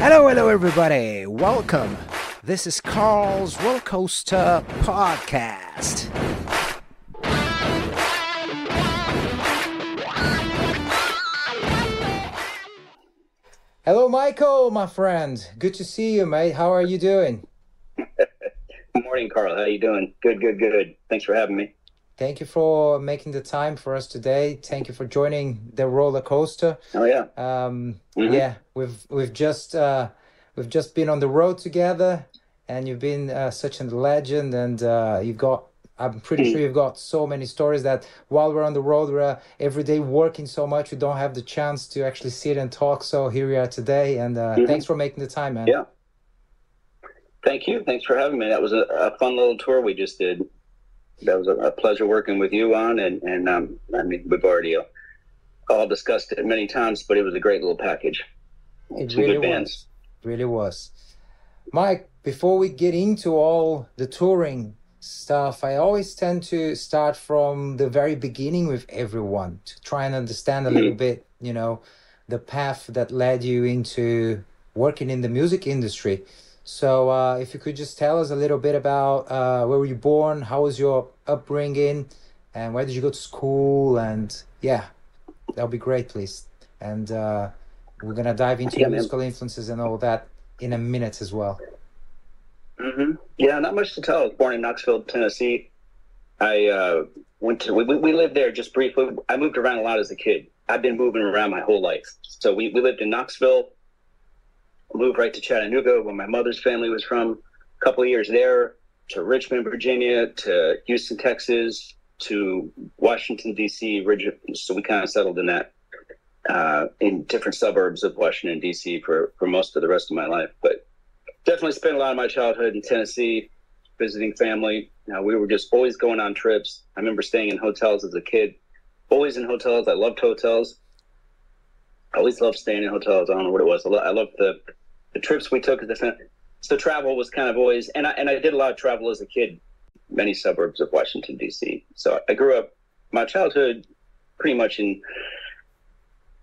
Hello, hello, everybody. Welcome. This is Carl's Roller Coaster Podcast. Hello, Michael, my friend. Good to see you, mate. How are you doing? Good morning, Carl. How you doing? Good. Thanks for having me. Thank you for making the time for us today. Thank you for joining the roller coaster. Oh yeah. Yeah, we've just been on the road together, and you've been such a legend, and I'm pretty sure you've got so many stories that while we're on the road, we're every day working so much, we don't have the chance to actually sit and talk. So here we are today, and thanks for making the time, man. Yeah. Thank you. Thanks for having me. That was a fun little tour we just did. That was a pleasure working with you on, and I mean, we've already all discussed it many times, but it was a great little package. It really was. Really was. Mike, before we get into all the touring stuff, I always tend to start from the very beginning with everyone to try and understand a little bit, the path that led you into working in the music industry. So if you could just tell us a little bit about where were you born, how was your upbringing, and where did you go to school? And yeah, that would be great, please. And we're going to dive into your musical influences and all that in a minute as well. Yeah, not much to tell. I was born in Knoxville, Tennessee. I we lived there just briefly. I moved around a lot as a kid. I've been moving around my whole life. So we lived in Knoxville, moved right to Chattanooga, where my mother's family was from. A couple of years there, to Richmond, Virginia, to Houston, Texas, to Washington, D.C. So we kind of settled in that, in different suburbs of Washington, D.C. for most of the rest of my life. But definitely spent a lot of my childhood in Tennessee, visiting family. We were just always going on trips. I remember staying in hotels as a kid, always in hotels. I loved hotels. I always loved staying in hotels. I don't know what it was. I loved the trips we took as a family. So travel was kind of always, and I did a lot of travel as a kid, many suburbs of Washington, D.C. So I grew up, my childhood pretty much in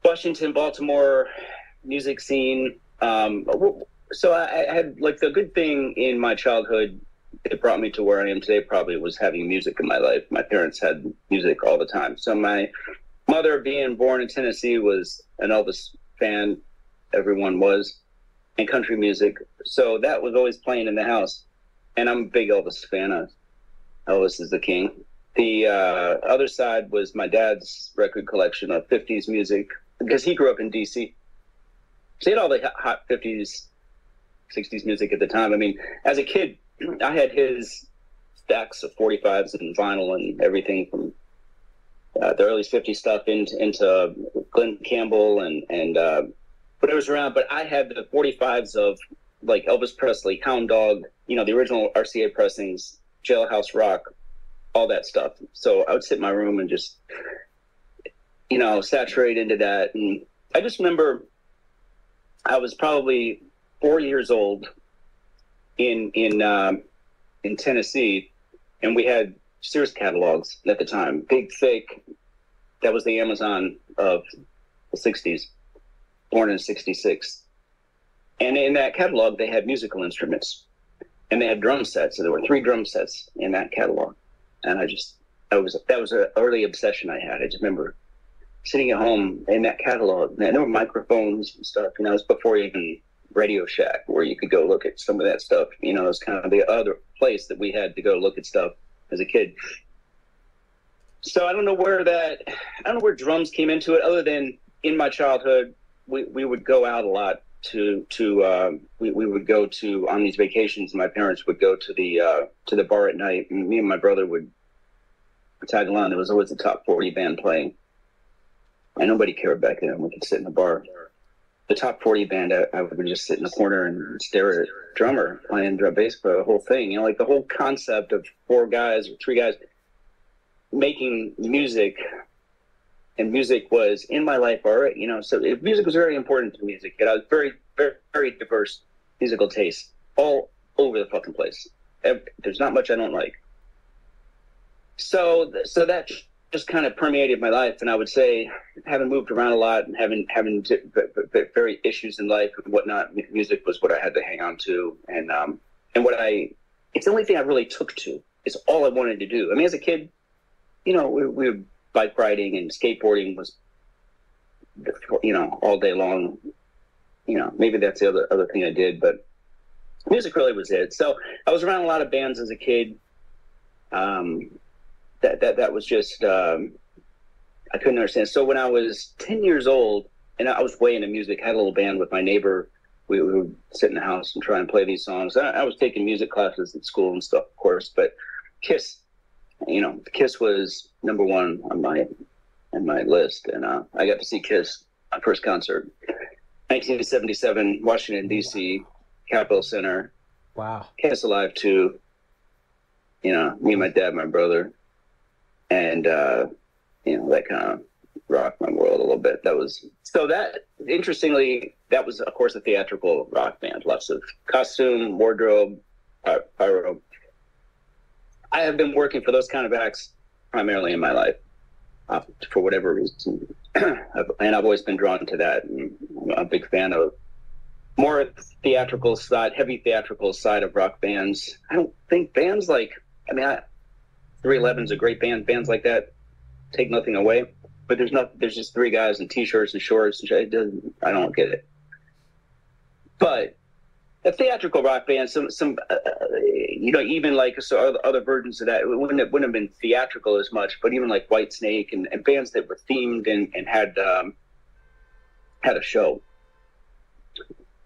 Washington, Baltimore, music scene. So I had, like, the good thing in my childhood that brought me to where I am today probably was having music in my life. My parents had music all the time. So my mother, being born in Tennessee, was an Elvis fan. Everyone was. And country music. So that was always playing in the house. And I'm a big Elvis fan. Elvis is the king. The other side was my dad's record collection of 50s music, because he grew up in D.C. So he had all the hot 50s, 60s music at the time. I mean, as a kid, I had his stacks of 45s and vinyl and everything from the early 50s stuff into Glenn Campbell and but it was around. But I had the 45s of, like, Elvis Presley, Hound Dog, the original RCA pressings, Jailhouse Rock, all that stuff. So I would sit in my room and just, saturate into that. And I just remember I was probably 4 years old in Tennessee, and we had Sears catalogs at the time, big, thick. That was the Amazon of the 60s. Born in 66. And in that catalog, they had musical instruments, and they had drum sets. So there were 3 drum sets in that catalog. And that was an early obsession I had. I just remember sitting at home in that catalog. And there were microphones and stuff. It was before even Radio Shack, where you could go look at some of that stuff. It was kind of the other place that we had to go look at stuff as a kid. So I don't know where drums came into it, other than in my childhood, we would go out a lot we would go to, on these vacations, my parents would go to the bar at night, and me and my brother would tag along. There was always a top 40 band playing, and nobody cared back then. We could sit in the bar. The top 40 band, I would just sit in the corner and stare at drummer playing drum bass for the whole thing. Like the whole concept of 4 guys or 3 guys making music. And music was in my life already, so music was very important to music. And I was very, very, very diverse musical taste all over the fucking place. There's not much I don't like. So that just kind of permeated my life. And I would say having moved around a lot and having very issues in life and whatnot, music was what I had to hang on to, and it's the only thing I really took to. It's all I wanted to do. I mean, as a kid, we were bike riding and skateboarding was, all day long. Maybe that's the other thing I did, but music really was it. So I was around a lot of bands as a kid. That was just, I couldn't understand. So when I was 10 years old, and I was way into music, I had a little band with my neighbor. We would sit in the house and try and play these songs. I was taking music classes at school and stuff, of course, but Kiss, Kiss was number one on my list. And I got to see Kiss, my first concert, 1977, Washington, D.C., Capitol Center. Wow. Kiss Alive 2, me and my dad, my brother. And, that kind of rocked my world a little bit. Interestingly, that was, of course, a theatrical rock band. Lots of costume, wardrobe, pyro. I have been working for those kind of acts primarily in my life, for whatever reason. And I've always been drawn to that. And I'm a big fan of more theatrical side, heavy theatrical side of rock bands. I don't think bands like, 311's a great band. Bands like that take nothing away, but there's just three guys in t-shirts and shorts. And I don't get it. But a theatrical rock band, even like other versions of that, it wouldn't have been theatrical as much, but even like Whitesnake and bands that were themed and had a show.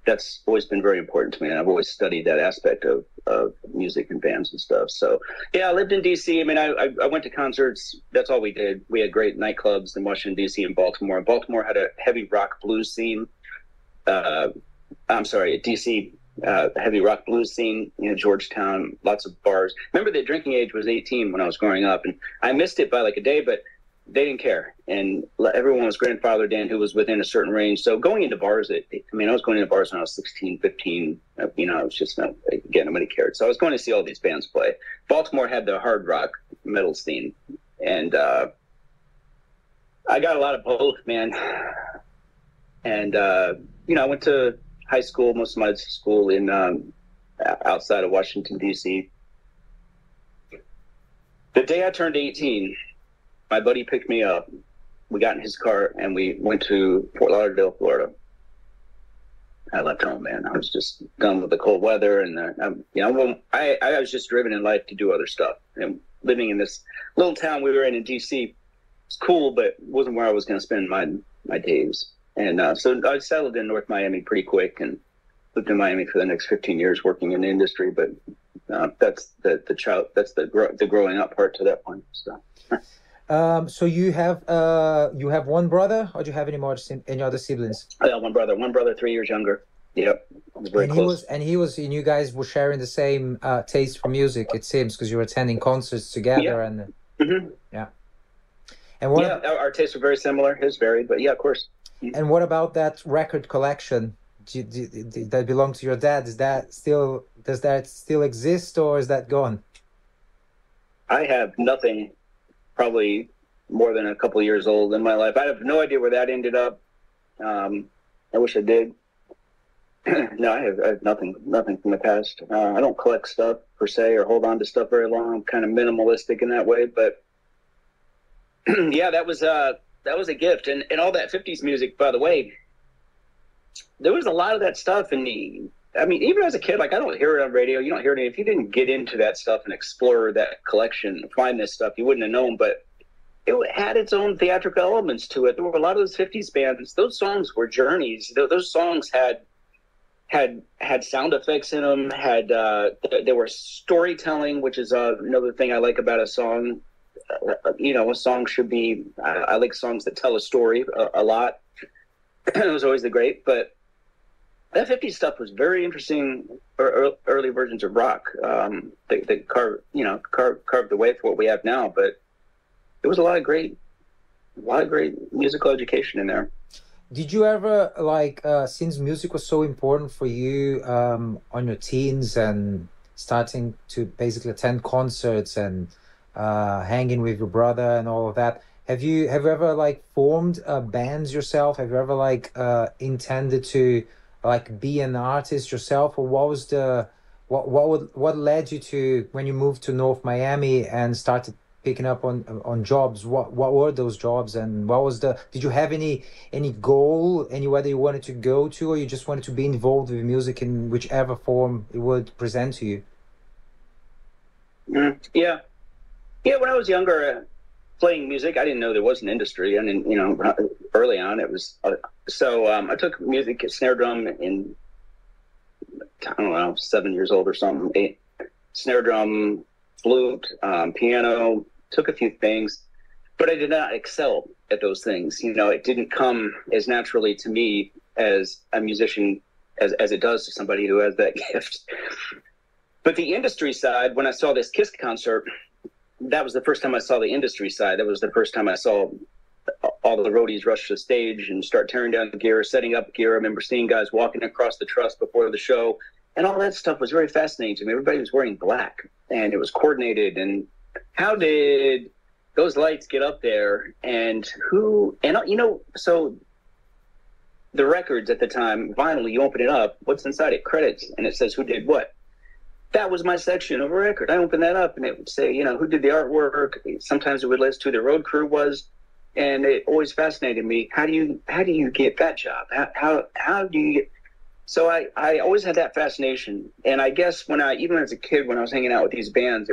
That's always been very important to me, and I've always studied that aspect of music and bands and stuff. So, yeah, I lived in D.C. I went to concerts. That's all we did. We had great nightclubs in Washington, D.C. and Baltimore. Baltimore had a heavy rock blues scene. D.C., heavy rock blues scene, Georgetown, lots of bars. Remember, the drinking age was 18 when I was growing up, and I missed it by like a day, but they didn't care. And everyone was grandfathered in who was within a certain range. So going into bars, I was going into bars when I was 16, 15. I was just, again, nobody cared. So I was going to see all these bands play. Baltimore had the hard rock metal scene. And I got a lot of both, man. And, I went to high school, most of my school in outside of Washington, D.C. The day I turned 18, my buddy picked me up. We got in his car and we went to Fort Lauderdale, Florida. I left home, man. I was just done with the cold weather, and I was just driven in life to do other stuff. And living in this little town we were in D.C., it's cool, but it wasn't where I was going to spend my days. And so I settled in North Miami pretty quick and lived in Miami for the next 15 years working in the industry. But that's the growing up part to that point. So. So you have one brother, or do you have any other siblings? Yeah, one brother 3 years younger. Yep, very close. And you guys were sharing the same taste for music, it seems, because you were attending concerts together. Yeah. And yeah. And our tastes were very similar. His varied, but yeah, of course. And what about that record collection that belonged to your dad? Does that still exist, or is that gone? I have nothing. Probably more than a couple of years old in my life. I have no idea where that ended up. I wish I did. No, I have nothing from the past. I don't collect stuff per se or hold on to stuff very long. I'm kind of minimalistic in that way, but yeah, that was a gift. And all that 50s music, by the way, there was a lot of that stuff in even as a kid, like, I don't hear it on radio. You don't hear it. If you didn't get into that stuff and explore that collection, find this stuff, you wouldn't have known. But it had its own theatrical elements to it. There were a lot of those 50s bands. Those songs were journeys. Those songs had sound effects in them. There were storytelling, which is another thing I like about a song. A song should be. I like songs that tell a story a lot. It was always great, but that 50s stuff was very interesting. Early versions of rock that carved the way for what we have now. But there was a lot of great musical education in there. Did you ever, since music was so important for you on your teens and starting to basically attend concerts and hanging with your brother and all of that, have you ever like formed bands yourself? Have you ever like intended to like be an artist yourself, or what was the what led you to when you moved to North Miami and started picking up on jobs? What were those jobs, and what was the did you have any goal, anywhere that you wanted to go to, or you just wanted to be involved with music in whichever form it would present to you? Yeah. Yeah, when I was younger, playing music, I didn't know there was an industry. I mean, early on it was, I took music, snare drum in, I don't know, 7 years old or something, snare drum, flute, piano, took a few things, but I did not excel at those things. It didn't come as naturally to me as a musician as it does to somebody who has that gift. But the industry side, when I saw this Kiss concert, that was the first time I saw the industry side. That was the first time I saw all the roadies rush the stage and start tearing down the gear, setting up gear. I remember seeing guys walking across the truss before the show, and all that stuff was very fascinating to me. Everybody was wearing black, and it was coordinated. And how did those lights get up there? And so the records at the time, vinyl, you open it up, what's inside it? Credits, and it says who did what. That was my section of a record. I opened that up and it would say, who did the artwork. Sometimes it would list who the road crew was. And it always fascinated me. How do you get that job? How do you get... So I always had that fascination. And I guess even as a kid, when I was hanging out with these bands,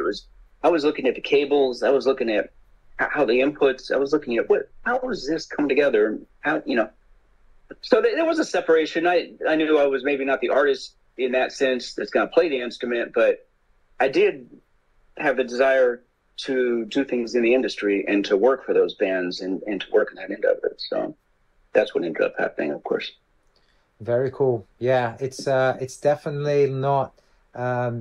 I was looking at the cables. I was looking at how the inputs, I was looking at how does this come together? So there was a separation. I knew I was maybe not the artist in that sense that's going to play the instrument, but I did have the desire to do things in the industry and to work for those bands and to work in that end of it. So that's what ended up happening, of course. Very cool. Yeah, it's definitely not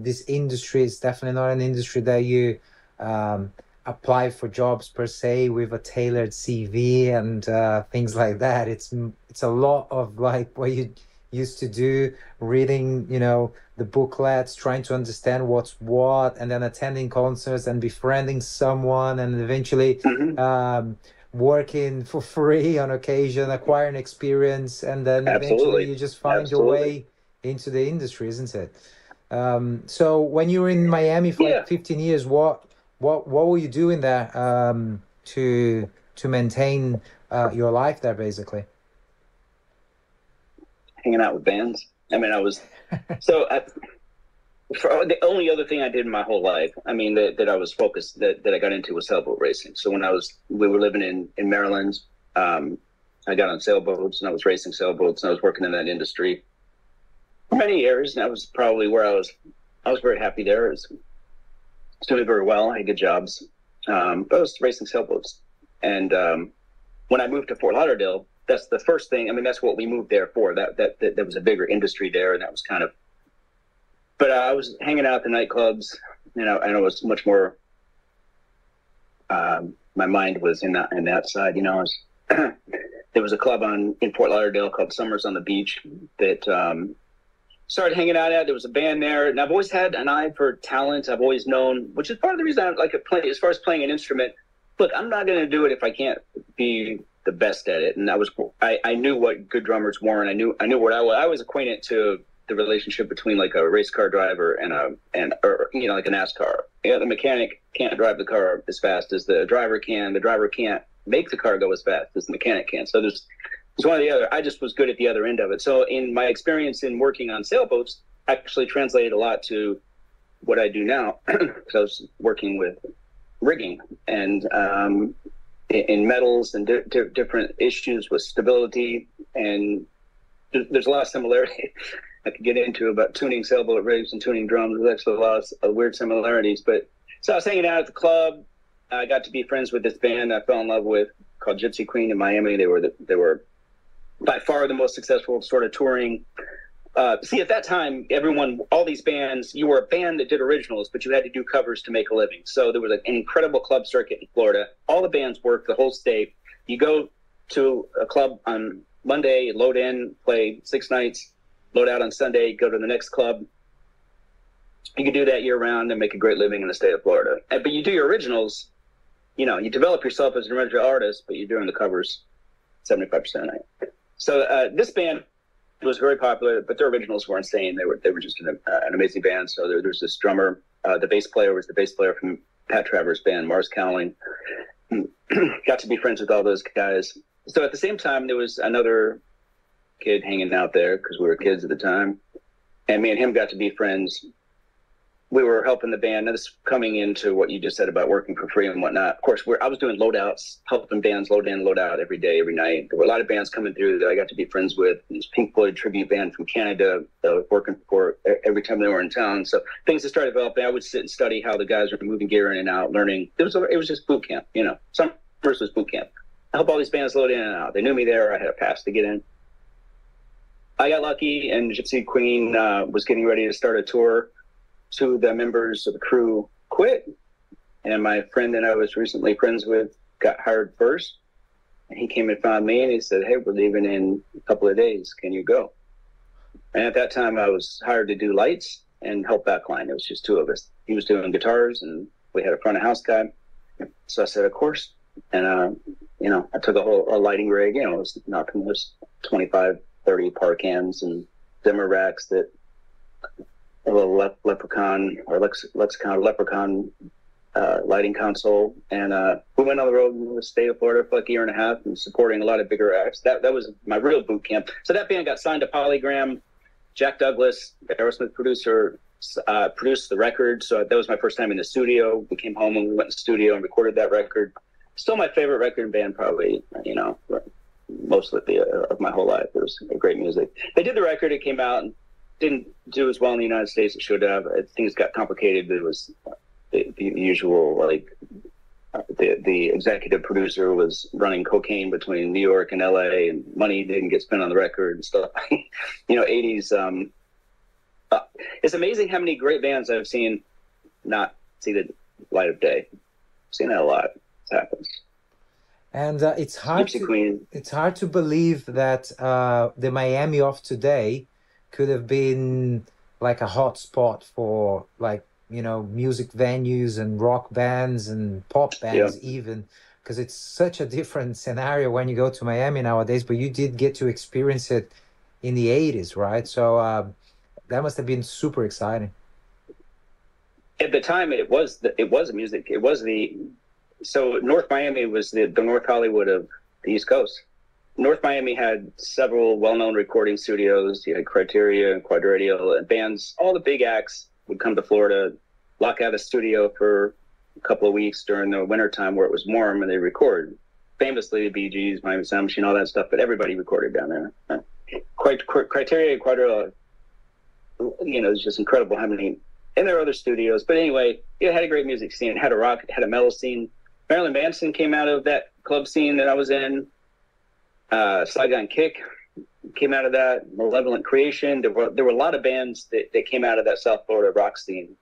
this industry is definitely not an industry that you apply for jobs per se with a tailored CV and things like that. It's a lot of like what you used to do, reading the booklets, trying to understand what's what, and then attending concerts and befriending someone, and eventually working for free on occasion, acquiring experience, and then eventually you just find your way into the industry, isn't it? So when you were in Miami for like 15 years, what were you doing there to maintain your life there, basically? Hanging out with bands. I mean, the only other thing I did in my whole life, I mean, that I was focused, that I got into was sailboat racing. So when we were living in Maryland, I got on sailboats and I was racing sailboats and I was working in that industry for many years. And that was probably where I was very happy there. It was doing very well. I had good jobs. But I was racing sailboats. And when I moved to Fort Lauderdale, that's the first thing. I mean, that's what we moved there for. That there was a bigger industry there, and that was kind of. But I was hanging out at the nightclubs, and I was much more. My mind was in that side. There was a club in Fort Lauderdale called Summers on the Beach that started hanging out at. There was a band there, and I've always had an eye for talent. I've always known, which is part of the reason I like to play. As far as playing an instrument, look, I'm not going to do it if I can't be the best at it. And I knew what good drummers were, and I knew what I was acquainted to the relationship between like a race car driver and like a NASCAR. The mechanic can't drive the car as fast as the driver can. The driver can't make the car go as fast as the mechanic can. So there's one or the other. I just was good at the other end of it. So in my experience in working on sailboats, actually translated a lot to what I do now. Because I was working with rigging and in metals and different issues with stability, and there's a lot of similarity I could get into about tuning sailboat rigs and tuning drums. There's actually a lot of weird similarities. But so I was hanging out at the club. I got to be friends with this band I fell in love with called Gypsy Queen in Miami. They were by far the most successful sort of touring. See, at that time, all these bands, you were a band that did originals, but you had to do covers to make a living. So there was an incredible club circuit in Florida. All the bands worked the whole state. You go to a club on Monday, load in, play 6 nights, load out on Sunday, go to the next club. You could do that year round and make a great living in the state of Florida. But you do your originals, you develop yourself as an original artist, but you're doing the covers 75% of the night. So this band was very popular, but their originals were insane. They were just an amazing band. So there's this drummer. The bass player was the bass player from Pat Travers' band, Mars Cowling. Got to be friends with all those guys. So at the same time, there was another kid hanging out there because we were kids at the time. And me and him got to be friends. We were helping the band. Now this coming into what you just said about working for free and whatnot. Of course, I was doing load outs, helping bands load in, load out every day, every night. There were a lot of bands coming through that I got to be friends with. This Pink Floyd tribute band from Canada that I was working for every time they were in town. So things that started developing, I would sit and study how the guys were moving gear in and out, learning. It was just boot camp, Summers was boot camp. I helped all these bands load in and out. They knew me there. I had a pass to get in. I got lucky, and Gypsy Queen was getting ready to start a tour. Two of the members of the crew quit, and my friend that I was recently friends with got hired first. And he came and found me, and he said, "Hey, we're leaving in a couple of days. Can you go?" And at that time, I was hired to do lights and help backline. It was just two of us. He was doing guitars, and we had a front of house guy. So I said, "Of course." And I took a lighting rig. It was knocking those 25, 30 par cans and dimmer racks that. A little Leprechaun lighting console, and we went on the road in the state of Florida for like a year and a half, and supporting a lot of bigger acts. That was my real boot camp. So that band got signed to Polygram. Jack Douglas, the Aerosmith producer, produced the record. So that was my first time in the studio. We came home and we went in the studio and recorded that record. Still my favorite record and band, probably. Most of my whole life. It was great music. They did the record. It came out. And didn't do as well in the United States as it should have. Things got complicated. It was the usual, the executive producer was running cocaine between New York and LA, and money didn't get spent on the record and stuff. 80s. It's amazing how many great bands I've seen not see the light of day. I've seen that a lot. It happens. And it's hard to believe that the Miami of today could have been like a hot spot for music venues and rock bands and pop bands, even, because it's such a different scenario when you go to Miami nowadays. But you did get to experience it in the 80s, right? So that must have been super exciting. At the time, it was music. So North Miami was the North Hollywood of the East Coast. North Miami had several well-known recording studios. You had Criteria and Quadradial, and bands. All the big acts would come to Florida, lock out a studio for a couple of weeks during the wintertime where it was warm, and they record. Famously, the Bee Gees, Miami Sound Machine, all that stuff, but everybody recorded down there. Criteria and Quadradial, it's just incredible how many. And there are other studios. But anyway, it had a great music scene. It had a rock, it had a metal scene. Marilyn Manson came out of that club scene that I was in. Saigon Kick came out of that. Malevolent Creation. There were a lot of bands that came out of that South Florida rock scene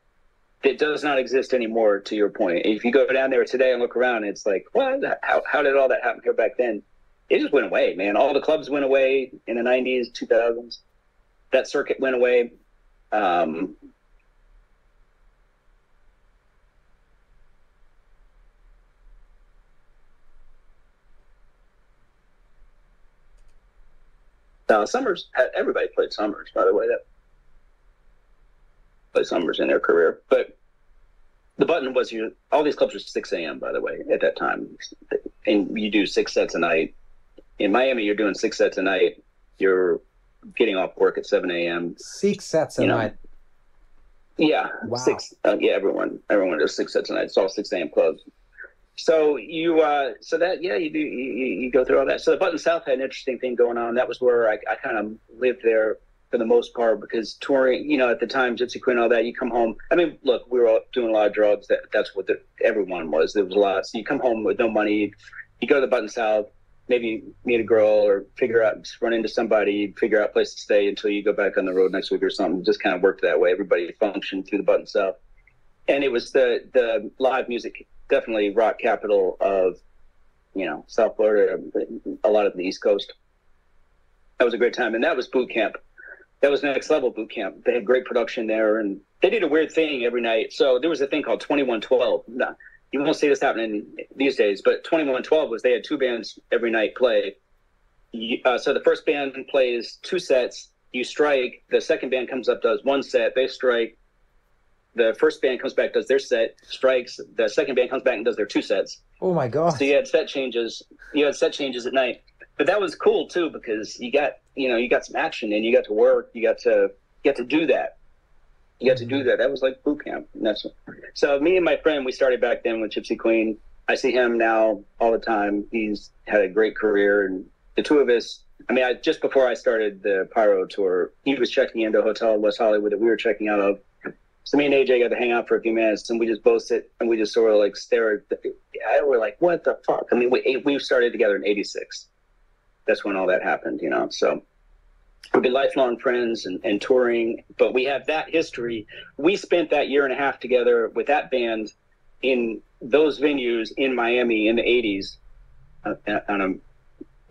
that does not exist anymore, to your point. If you go down there today and look around, it's like, what? How did all that happen here back then? It just went away, man. All the clubs went away in the 90s, 2000s. That circuit went away. Summers, everybody played Summers, by the way. That played Summers in their career. But the button was, all these clubs were 6 a.m., by the way, at that time. And you do 6 sets a night. In Miami, you're doing 6 sets a night. You're getting off work at 7 a.m. 6 sets a night? Yeah. Wow. 6. Everyone does 6 sets a night. It's all 6 a.m. clubs. So you go through all that. So the Button South had an interesting thing going on. That was where I kind of lived there for the most part, because touring, at the time, Gypsy Queen, all that, you come home. I mean, look, we were all doing a lot of drugs. That's what everyone was. There was a lot. So you come home with no money. You go to the Button South, maybe meet a girl or run into somebody, figure out a place to stay until you go back on the road next week or something. Just kind of worked that way. Everybody functioned through the Button South. And it was the live music, definitely rock capital of, South Florida, a lot of the East Coast. That was a great time. And that was boot camp. That was next level boot camp. They had great production there, and they did a weird thing every night. So there was a thing called 2112. you won't see this happening these days, but 2112 was they had 2 bands every night play. So the first band plays 2 sets, you strike, the second band comes up, does 1 set, they strike, the first band comes back, does their set, strikes, the second band comes back and does their 2 sets. Oh my God. So you had set changes at night. But that was cool too, because you got some action and you got to work, you got to do that. You got to do that. That was like boot camp. So me and my friend, we started back then with Gypsy Queen. I see him now all the time. He's had a great career, and the two of us, just before I started the Pyro tour, he was checking into a hotel in West Hollywood that we were checking out of. So me and AJ got to hang out for a few minutes, and we just both sit and we just sort of like stare. We're like, what the fuck? We started together in '86. That's when all that happened, So we've been lifelong friends and touring, but we have that history. We spent that year and a half together with that band in those venues in Miami in the '80s on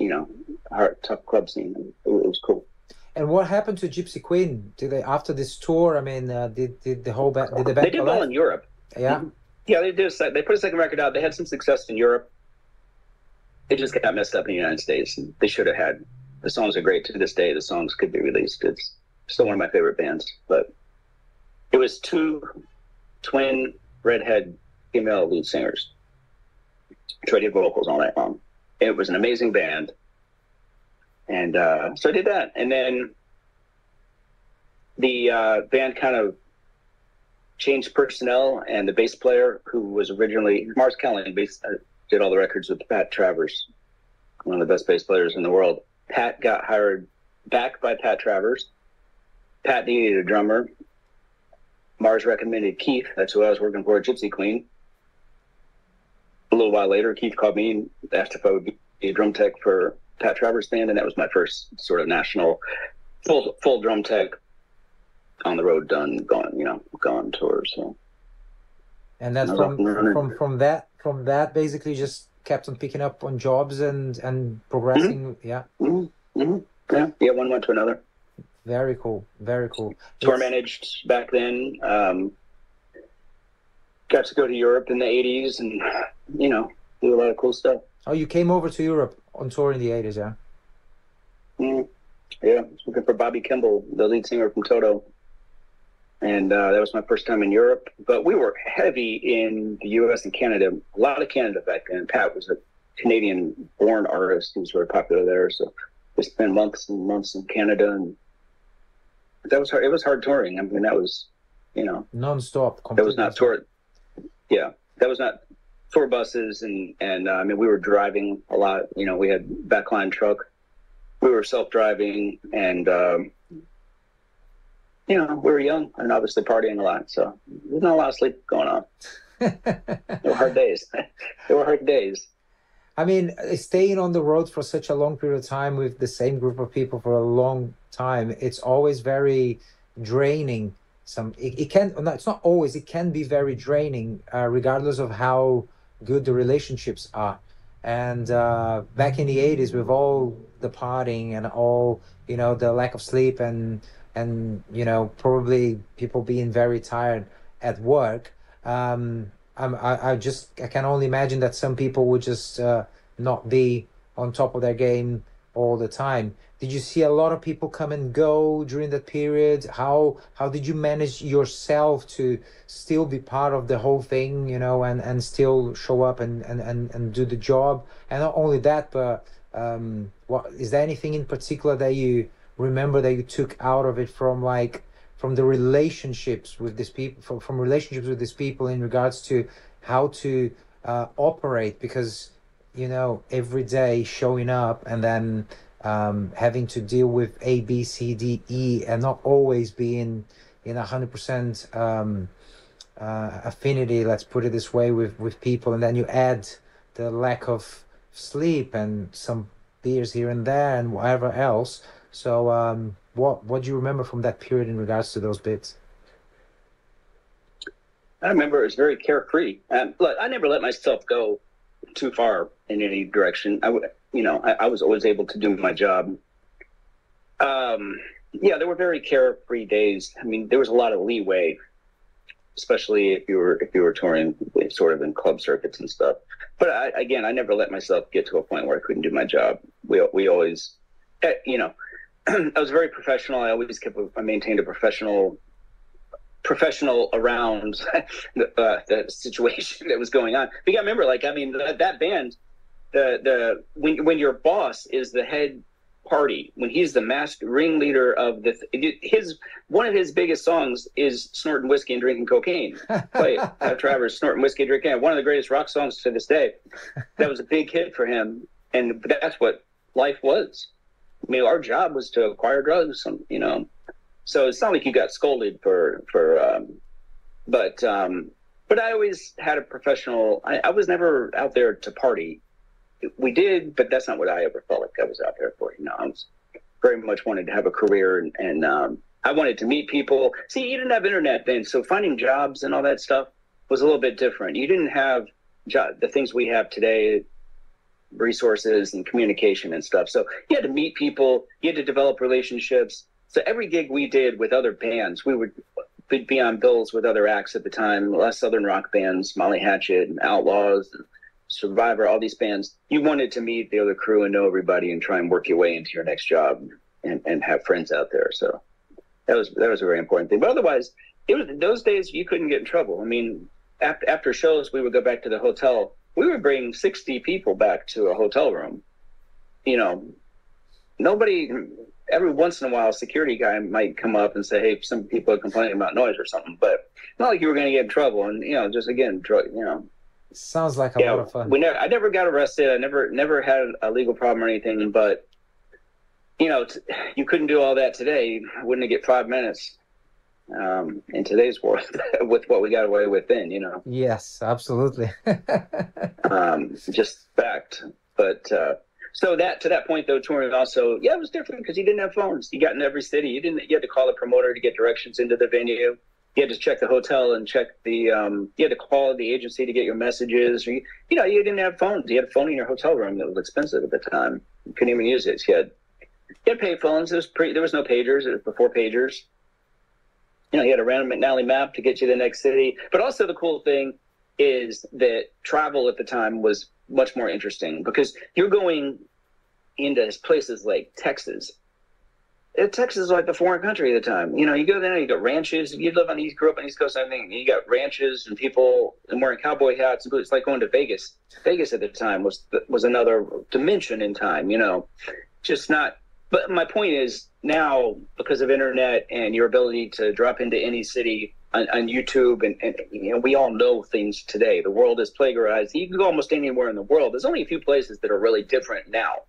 a hard, tough club scene. It was cool. And what happened to Gypsy Queen? Did they, after this tour? Did the whole band? Did the band? They did well in Europe. Yeah. Yeah, they did. They put a second record out. They had some success in Europe. They just got messed up in the United States. They should have had. The songs are great to this day. The songs could be released. It's still one of my favorite bands. But it was 2 twin redhead female lead singers. Traded vocals all night long. It was an amazing band. And so I did that. And then the band kind of changed personnel, and the bass player, who was originally Mars Kelly, did all the records with Pat Travers, one of the best bass players in the world. Pat got hired back by Pat Travers. Pat needed a drummer. Mars recommended Keith. That's who I was working for at Gypsy Queen. A little while later, Keith called me and asked if I would be a drum tech for Pat Travers band, and that was my first sort of national full drum tech on the road, gone tour. So, and that's from that basically just kept on picking up on jobs and progressing. Mm-hmm. Yeah. Mm-hmm. Mm-hmm. Yeah. One went to another. Very cool. Very cool. Tour managed back then. Got to go to Europe in the '80s, and do a lot of cool stuff. Oh, you came over to Europe on tour in the '80s, yeah? Mm-hmm. Yeah, I was looking for Bobby Kimball, the lead singer from Toto. And that was my first time in Europe. But we were heavy in the U.S. and Canada. A lot of Canada back then. Pat was a Canadian-born artist who was very popular there. So we spent months and months in Canada. And that was hard. It was hard touring. That was, non-stop. That was not tour. Yeah, that was not tour buses. And we were driving a lot. We had backline truck. We were self-driving, and we were young and obviously partying a lot, so there's not a lot of sleep going on. There were hard days. Staying on the road for such a long period of time with the same group of people for a long time, it's always very draining. It's not always, it can be very draining, regardless of how good the relationships are. And back in the '80s, with all the partying and all, the lack of sleep and probably people being very tired at work, I can only imagine that some people would just not be on top of their game all the time. Did you see a lot of people come and go during that period? How did you manage yourself to still be part of the whole thing, and still show up and do the job? And not only that, but what is there anything in particular that you remember that you took out of it from the relationships with these people, from relationships with these people in regards to how to operate? Because every day showing up and then having to deal with A, B, C, D, E, and not always being in 100% affinity, let's put it this way, with people, and then you add the lack of sleep and some beers here and there and whatever else. So what do you remember from that period in regards to those bits? I remember it was very carefree. Look, I never let myself go too far in any direction. I was always able to do my job. There were very carefree days. There was a lot of leeway. especially if you were touring sort of in club circuits and stuff. But I never let myself get to a point where I couldn't do my job. We always, you know, I was very professional. I maintained a professional around the situation that was going on. But you gotta remember, like, I mean, that band, when your boss is the head party, when he's the master ringleader of one of his biggest songs is snorting whiskey and drinking cocaine. Play Travers, snorting whiskey, drinking, one of the greatest rock songs to this day. That was a big hit for him, and that's what life was. I mean, our job was to acquire drugs, you know. So it's not like you got scolded but I always had a professional. I was never out there to party. We did, but that's not what I ever felt like I was out there for. You know, I was very much wanted to have a career, and I wanted to meet people. See, you didn't have internet then, so finding jobs and all that stuff was a little bit different. You didn't have the things we have today, resources and communication and stuff. So you had to meet people, you had to develop relationships. So every gig we did with other bands, we'd be on bills with other acts at the time, less Southern rock bands, Molly Hatchet and Outlaws, and Survivor, all these bands. You wanted to meet the other crew and know everybody and try and work your way into your next job and have friends out there. So that was a very important thing. But otherwise, it was those days you couldn't get in trouble. I mean, after shows, we would go back to the hotel. We would bring 60 people back to a hotel room. You know, nobody. Every once in a while, a security guy might come up and say, "Hey, some people are complaining about noise or something," but not like you were going to get in trouble. And you know, just again, sounds like a lot of fun. I never got arrested. I never had a legal problem or anything. But you know, you couldn't do all that today. Wouldn't get 5 minutes in today's world with what we got away with then. You know. Yes, absolutely. Just fact, but. So to that point though, touring also, it was different because you didn't have phones. You got in every city. You had to call the promoter to get directions into the venue. You had to check the hotel and check you had to call the agency to get your messages. You didn't have phones. You had a phone in your hotel room that was expensive at the time. You couldn't even use it. So you had pay phones. There was no pagers. It was before pagers. You know, you had a random McNally map to get you to the next city. But also the cool thing is that travel at the time was much more interesting because you're going into places like Texas. Texas is like the foreign country at the time. You know, you go there, you got ranches. You grew up on the East Coast, I think. You got ranches and people wearing cowboy hats. It's like going to Vegas. Vegas at the time was another dimension in time. You know, just not. But my point is now because of internet and your ability to drop into any city on YouTube, and you know, we all know things today. The world is plagiarized. You can go almost anywhere in the world. There's only a few places that are really different now.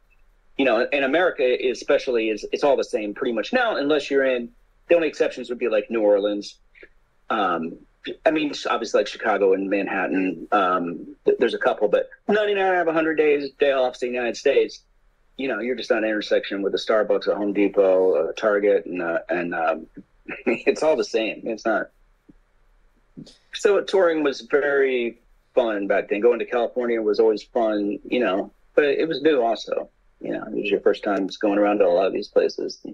You know, in America especially it's all the same pretty much now, unless you're in. The only exceptions would be like New Orleans. I mean, obviously like Chicago and Manhattan. There's a couple, but 99 out of 100 days, day offs in the United States. You know, you're just on an intersection with a Starbucks, a Home Depot, a Target, and it's all the same. It's not. So touring was very fun back then. Going to California was always fun, you know, but it was new also. You know, it was your first time just going around to a lot of these places.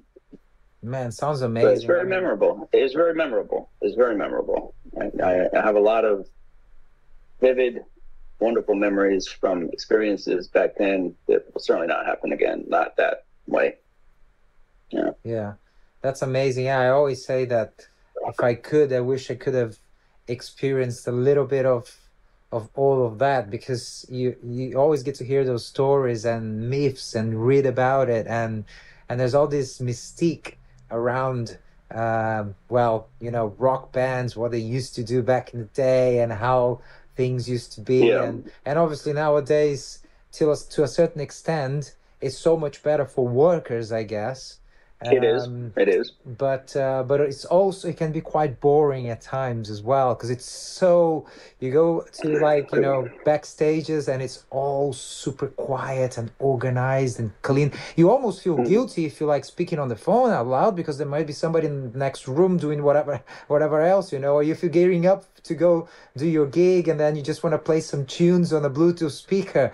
Man, sounds amazing. But it's very memorable. It's very memorable. I have a lot of vivid, wonderful memories from experiences back then that will certainly not happen again. Not that way. Yeah. Yeah, that's amazing. Yeah, I always say that if I could, I wish I could have experienced a little bit of all of that, because you always get to hear those stories and myths and read about it, and there's all this mystique around well, you know, rock bands, what they used to do back in the day and how things used to be. Yeah. And obviously nowadays to a certain extent it's so much better for workers, I guess. It is. But it's also, it can be quite boring at times as well, because it's so, you go to, like, you know, backstages and it's all super quiet and organized and clean. You almost feel guilty if you like speaking on the phone out loud, because there might be somebody in the next room doing whatever else, you know, or if you're gearing up to go do your gig and then you just want to play some tunes on a Bluetooth speaker.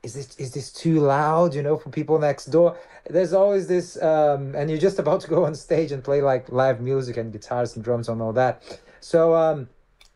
Is this too loud, you know, for people next door? There's always this, and you're just about to go on stage and play like live music and guitars and drums and all that. So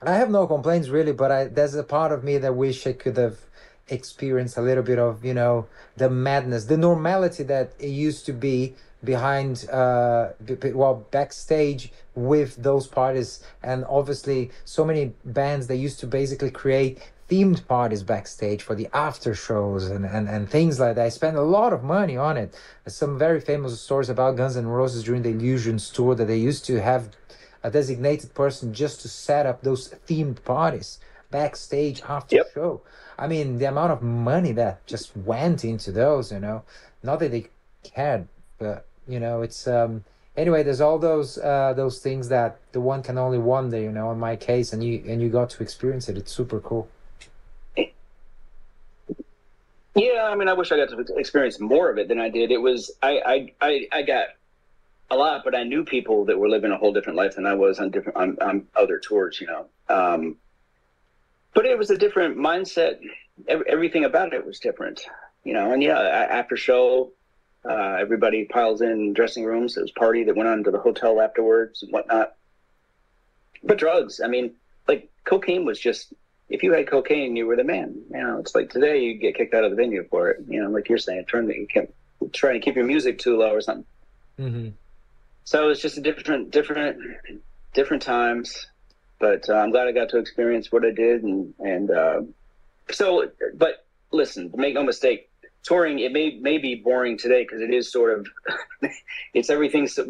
I have no complaints really, but there's a part of me that wish I could have experienced a little bit of, the madness, the normality that it used to be behind, well, backstage with those parties. And obviously, so many bands that used to basically create themed parties backstage for the after shows and things like that. I spent a lot of money on it. Some very famous stories about Guns N' Roses during the Illusions tour that they used to have a designated person just to set up those themed parties backstage after Yep. show. I mean, the amount of money that just went into those, not that they cared, but it's anyway. There's all those things that the one can only wonder, in my case, and you got to experience it. It's super cool. Yeah, I mean, I wish I got to experience more of it than I did. It was I got a lot, but I knew people that were living a whole different life than I was on other tours, But it was a different mindset. Everything about it was different, And yeah, after show, everybody piles in dressing rooms. It was a party that went on to the hotel afterwards and whatnot. But drugs, I mean, like cocaine was just, if you had cocaine, you were the man. It's like today you get kicked out of the venue for it. Like you're saying, you can't try to keep your music too low or something. Mm-hmm. So it's just a different times. But I'm glad I got to experience what I did, but listen, make no mistake, touring, it may be boring today because it is sort of, everything's a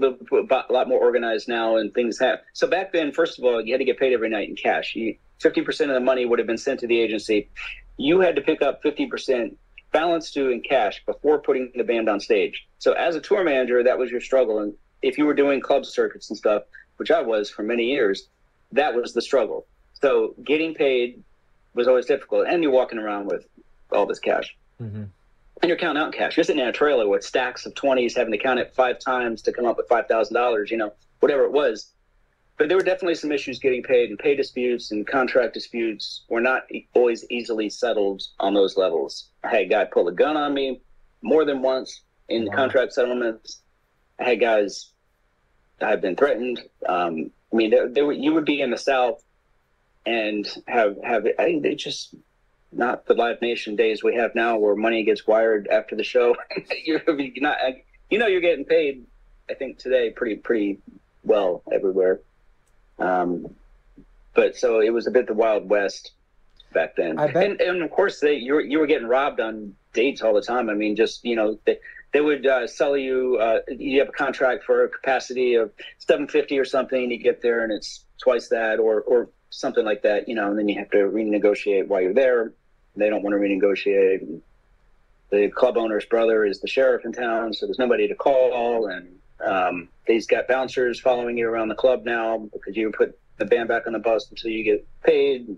lot more organized now and things have. So back then, first of all, you had to get paid every night in cash. 50% of the money would have been sent to the agency. You had to pick up 50% balance due in cash before putting the band on stage. So as a tour manager, that was your struggle. And if you were doing club circuits and stuff, which I was for many years, that was the struggle. So getting paid was always difficult. And you're walking around with all this cash. Mm-hmm. And you're counting out cash. You're sitting in a trailer with stacks of 20s, having to count it 5 times to come up with $5,000, whatever it was. But there were definitely some issues getting paid, and pay disputes and contract disputes were not always easily settled on those levels. I had a guy pull a gun on me more than once in contract settlements. I had guys that had been threatened. You would be in the South and they just not the Live Nation days we have now where money gets wired after the show. you're getting paid, I think today pretty well everywhere. But so it was a bit the Wild West back then. I bet. And of course you were getting robbed on dates all the time. I mean, just, they would sell you, you have a contract for a capacity of 750 or something. You get there and it's twice that or something like that, and then you have to renegotiate while you're there. They don't want to renegotiate. And the club owner's brother is the sheriff in town, so there's nobody to call. And they've got bouncers following you around the club now because you put the band back on the bus until you get paid.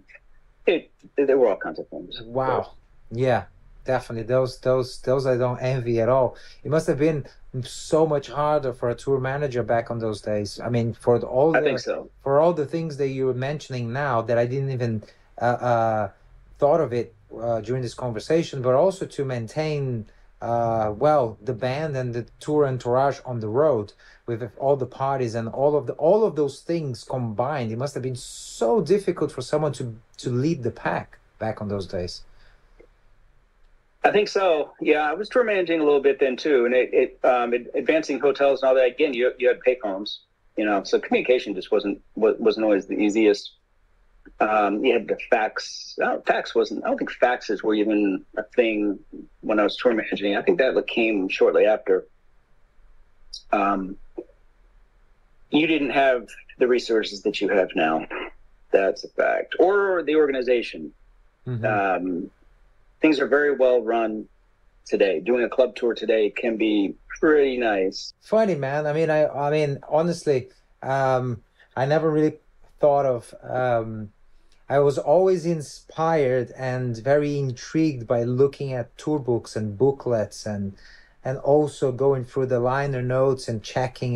There were all kinds of things. Wow. So, yeah. Definitely, those I don't envy at all. It must have been so much harder for a tour manager back on those days. I mean, I think so. For all the things that you're mentioning now that I didn't even thought of it during this conversation, but also to maintain the band and the tour entourage on the road with all the parties and all of those things combined. It must have been so difficult for someone to lead the pack back on those days. I think so. Yeah, I was tour managing a little bit then too, and advancing hotels and all that. Again, you had payphones, so communication just wasn't always the easiest. You had the fax. Fax wasn't. I don't think faxes were even a thing when I was tour managing. I think that came shortly after. You didn't have the resources that you have now. That's a fact. Or the organization. Mm-hmm. Things are very well run today. Doing a club tour today can be pretty nice. Funny, man. I mean, honestly, I never really thought of. I was always inspired and very intrigued by looking at tour books and booklets and also going through the liner notes and checking,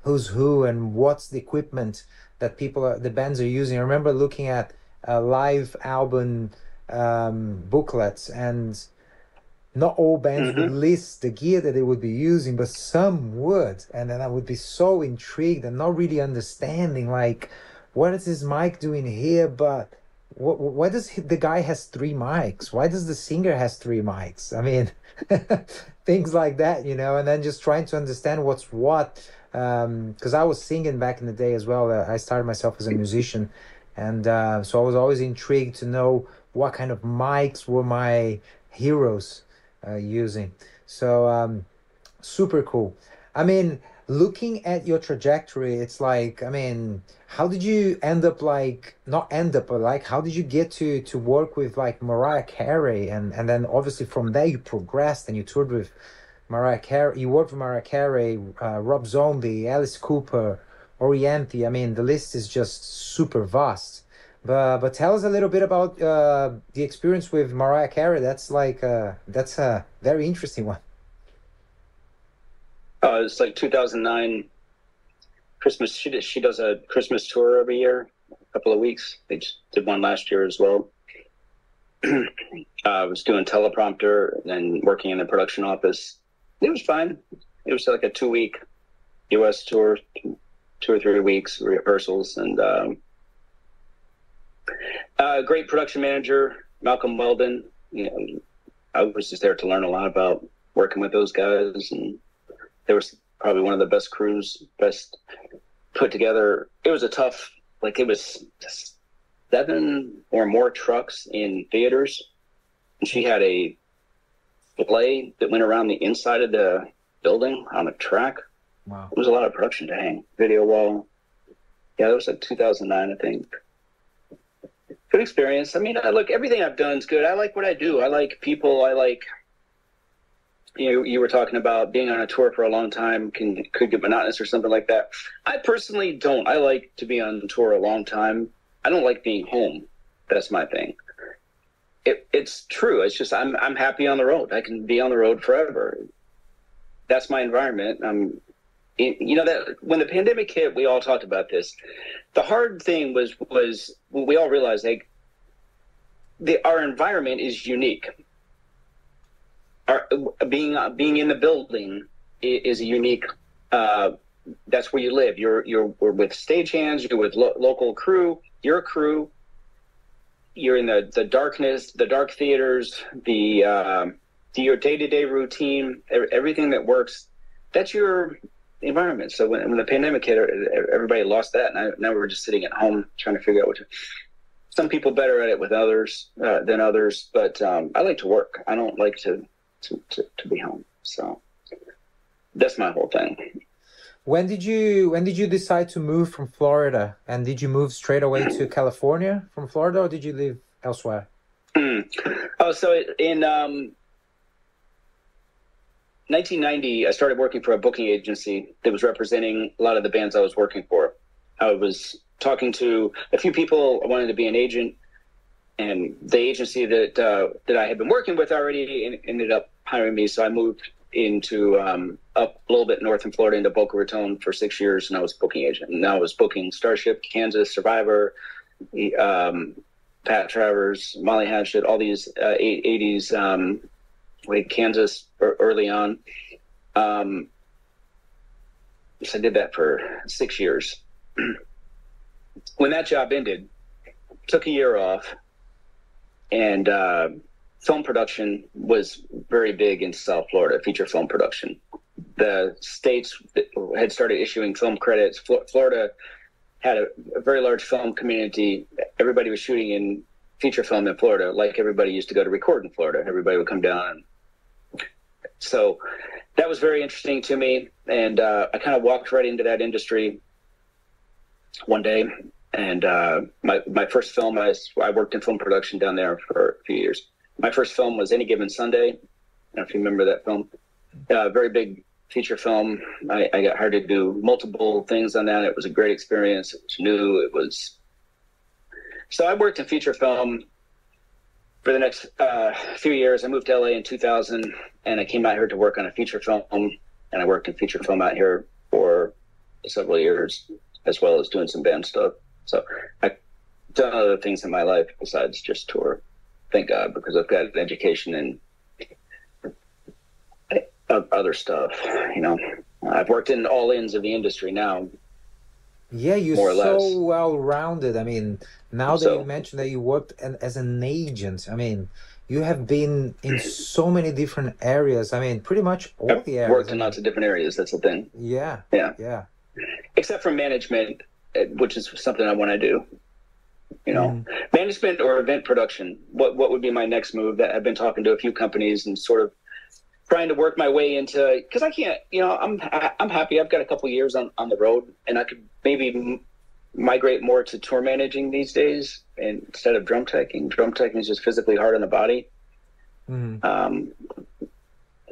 who's who and what's the equipment that the bands are using. I remember looking at a live album booklets, and not all bands would list the gear that they would be using, but some would, and then I would be so intrigued and not really understanding what is this mic doing here? But why does the guy has three mics? Why does the singer has three mics? I mean, things like that, you know, and then just trying to understand what's what. Because I was singing back in the day as well. I started myself as a musician, and so I was always intrigued to know what kind of mics were my heroes using. So super cool. I mean, looking at your trajectory, it's like, I mean, how did you end up like not end up, but like how did you get to work with like Mariah Carey, and then obviously from there you progressed and you toured with Mariah Carey, you worked with Mariah Carey, Rob Zombie, Alice Cooper, Orianthi. I mean, the list is just super vast. But tell us a little bit about the experience with Mariah Carey. That's like that's a very interesting one. It's like 2009 Christmas. She does a Christmas tour every year, a couple of weeks. They just did one last year as well. I was doing teleprompter and working in the production office. It was fine. It was like a 2-week U.S. tour, 2 or 3 weeks rehearsals, and great production manager, Malcolm Weldon. You know, I was just there to learn a lot about working with those guys, and they were probably one of the best crews, best put together. It was a tough, like it was 7 or more trucks in theaters, and she had a play that went around the inside of the building on a track. Wow. It was a lot of production to hang. Video wall. Yeah, that was like 2009, I think. Good experience. I mean, look, everything I've done is good. I like what I do. I like people. I like, you were talking about being on a tour for a long time could get monotonous or something like that. I personally don't. I like to be on tour a long time. I don't like being home. That's my thing. It's true. It's just I'm happy on the road. I can be on the road forever. That's my environment. You know, that when the pandemic hit, we all talked about this. The hard thing was we all realized like our environment is unique. Being in the building is a unique. That's where you live. We're with stagehands. You're with local crew. Your crew. You're in the darkness, the dark theaters, your day-to-day routine, everything that works. That's your environment. So when the pandemic hit, everybody lost that. And now we're just sitting at home trying to figure out some people better at it with others than others. But I like to work. I don't like to be home. So that's my whole thing. When did you decide to move from Florida? And did you move straight away to California from Florida, or did you live elsewhere? Oh, so in 1990, I started working for a booking agency that was representing a lot of the bands I was working for. I was talking to a few people. I wanted to be an agent, and the agency that I had been working with already ended up hiring me. So I moved into up a little bit north in Florida into Boca Raton for 6 years, and I was booking agent. And now I was booking Starship, Kansas, Survivor, Pat Travers, Molly Hatchet, all these 80s Kansas early on. So I did that for 6 years. When that job ended, took a year off, and film production was very big in South Florida, feature film production. The states had started issuing film credits. Florida had a very large film community. Everybody was shooting in feature film in Florida, like everybody used to go to record in Florida. Everybody would come down. So that was very interesting to me. And I kind of walked right into that industry one day. And my first film, I worked in film production down there for a few years. My first film was Any Given Sunday. I don't know if you remember that film. Very big feature film. I got hired to do multiple things on that. It was a great experience. It was new. So I worked in feature film for the next few years. I moved to LA in 2000, and I came out here to work on a feature film. And I worked in feature film out here for several years, as well as doing some band stuff. So I've done other things in my life besides just tour. Thank God, because I've got an education and other stuff. You know, I've worked in all ends of the industry now. Yeah, you're more or so less. well-rounded. I mean, now that you So mentioned that you worked as an agent, I mean, you have been in so many different areas. I mean, pretty much all I've the areas. worked I in mean, lots of different areas. That's the thing. yeah, Yeah. yeah. Except for management, which is something I want to do. Hmm. Management or event production. What would be my next move? That I've been talking to a few companies and sort of trying to work my way into, because I can't. I'm happy. I've got a couple years on the road, and I could maybe migrate more to tour managing these days, and instead of drum teching. Drum teching is just physically hard on the body. Hmm.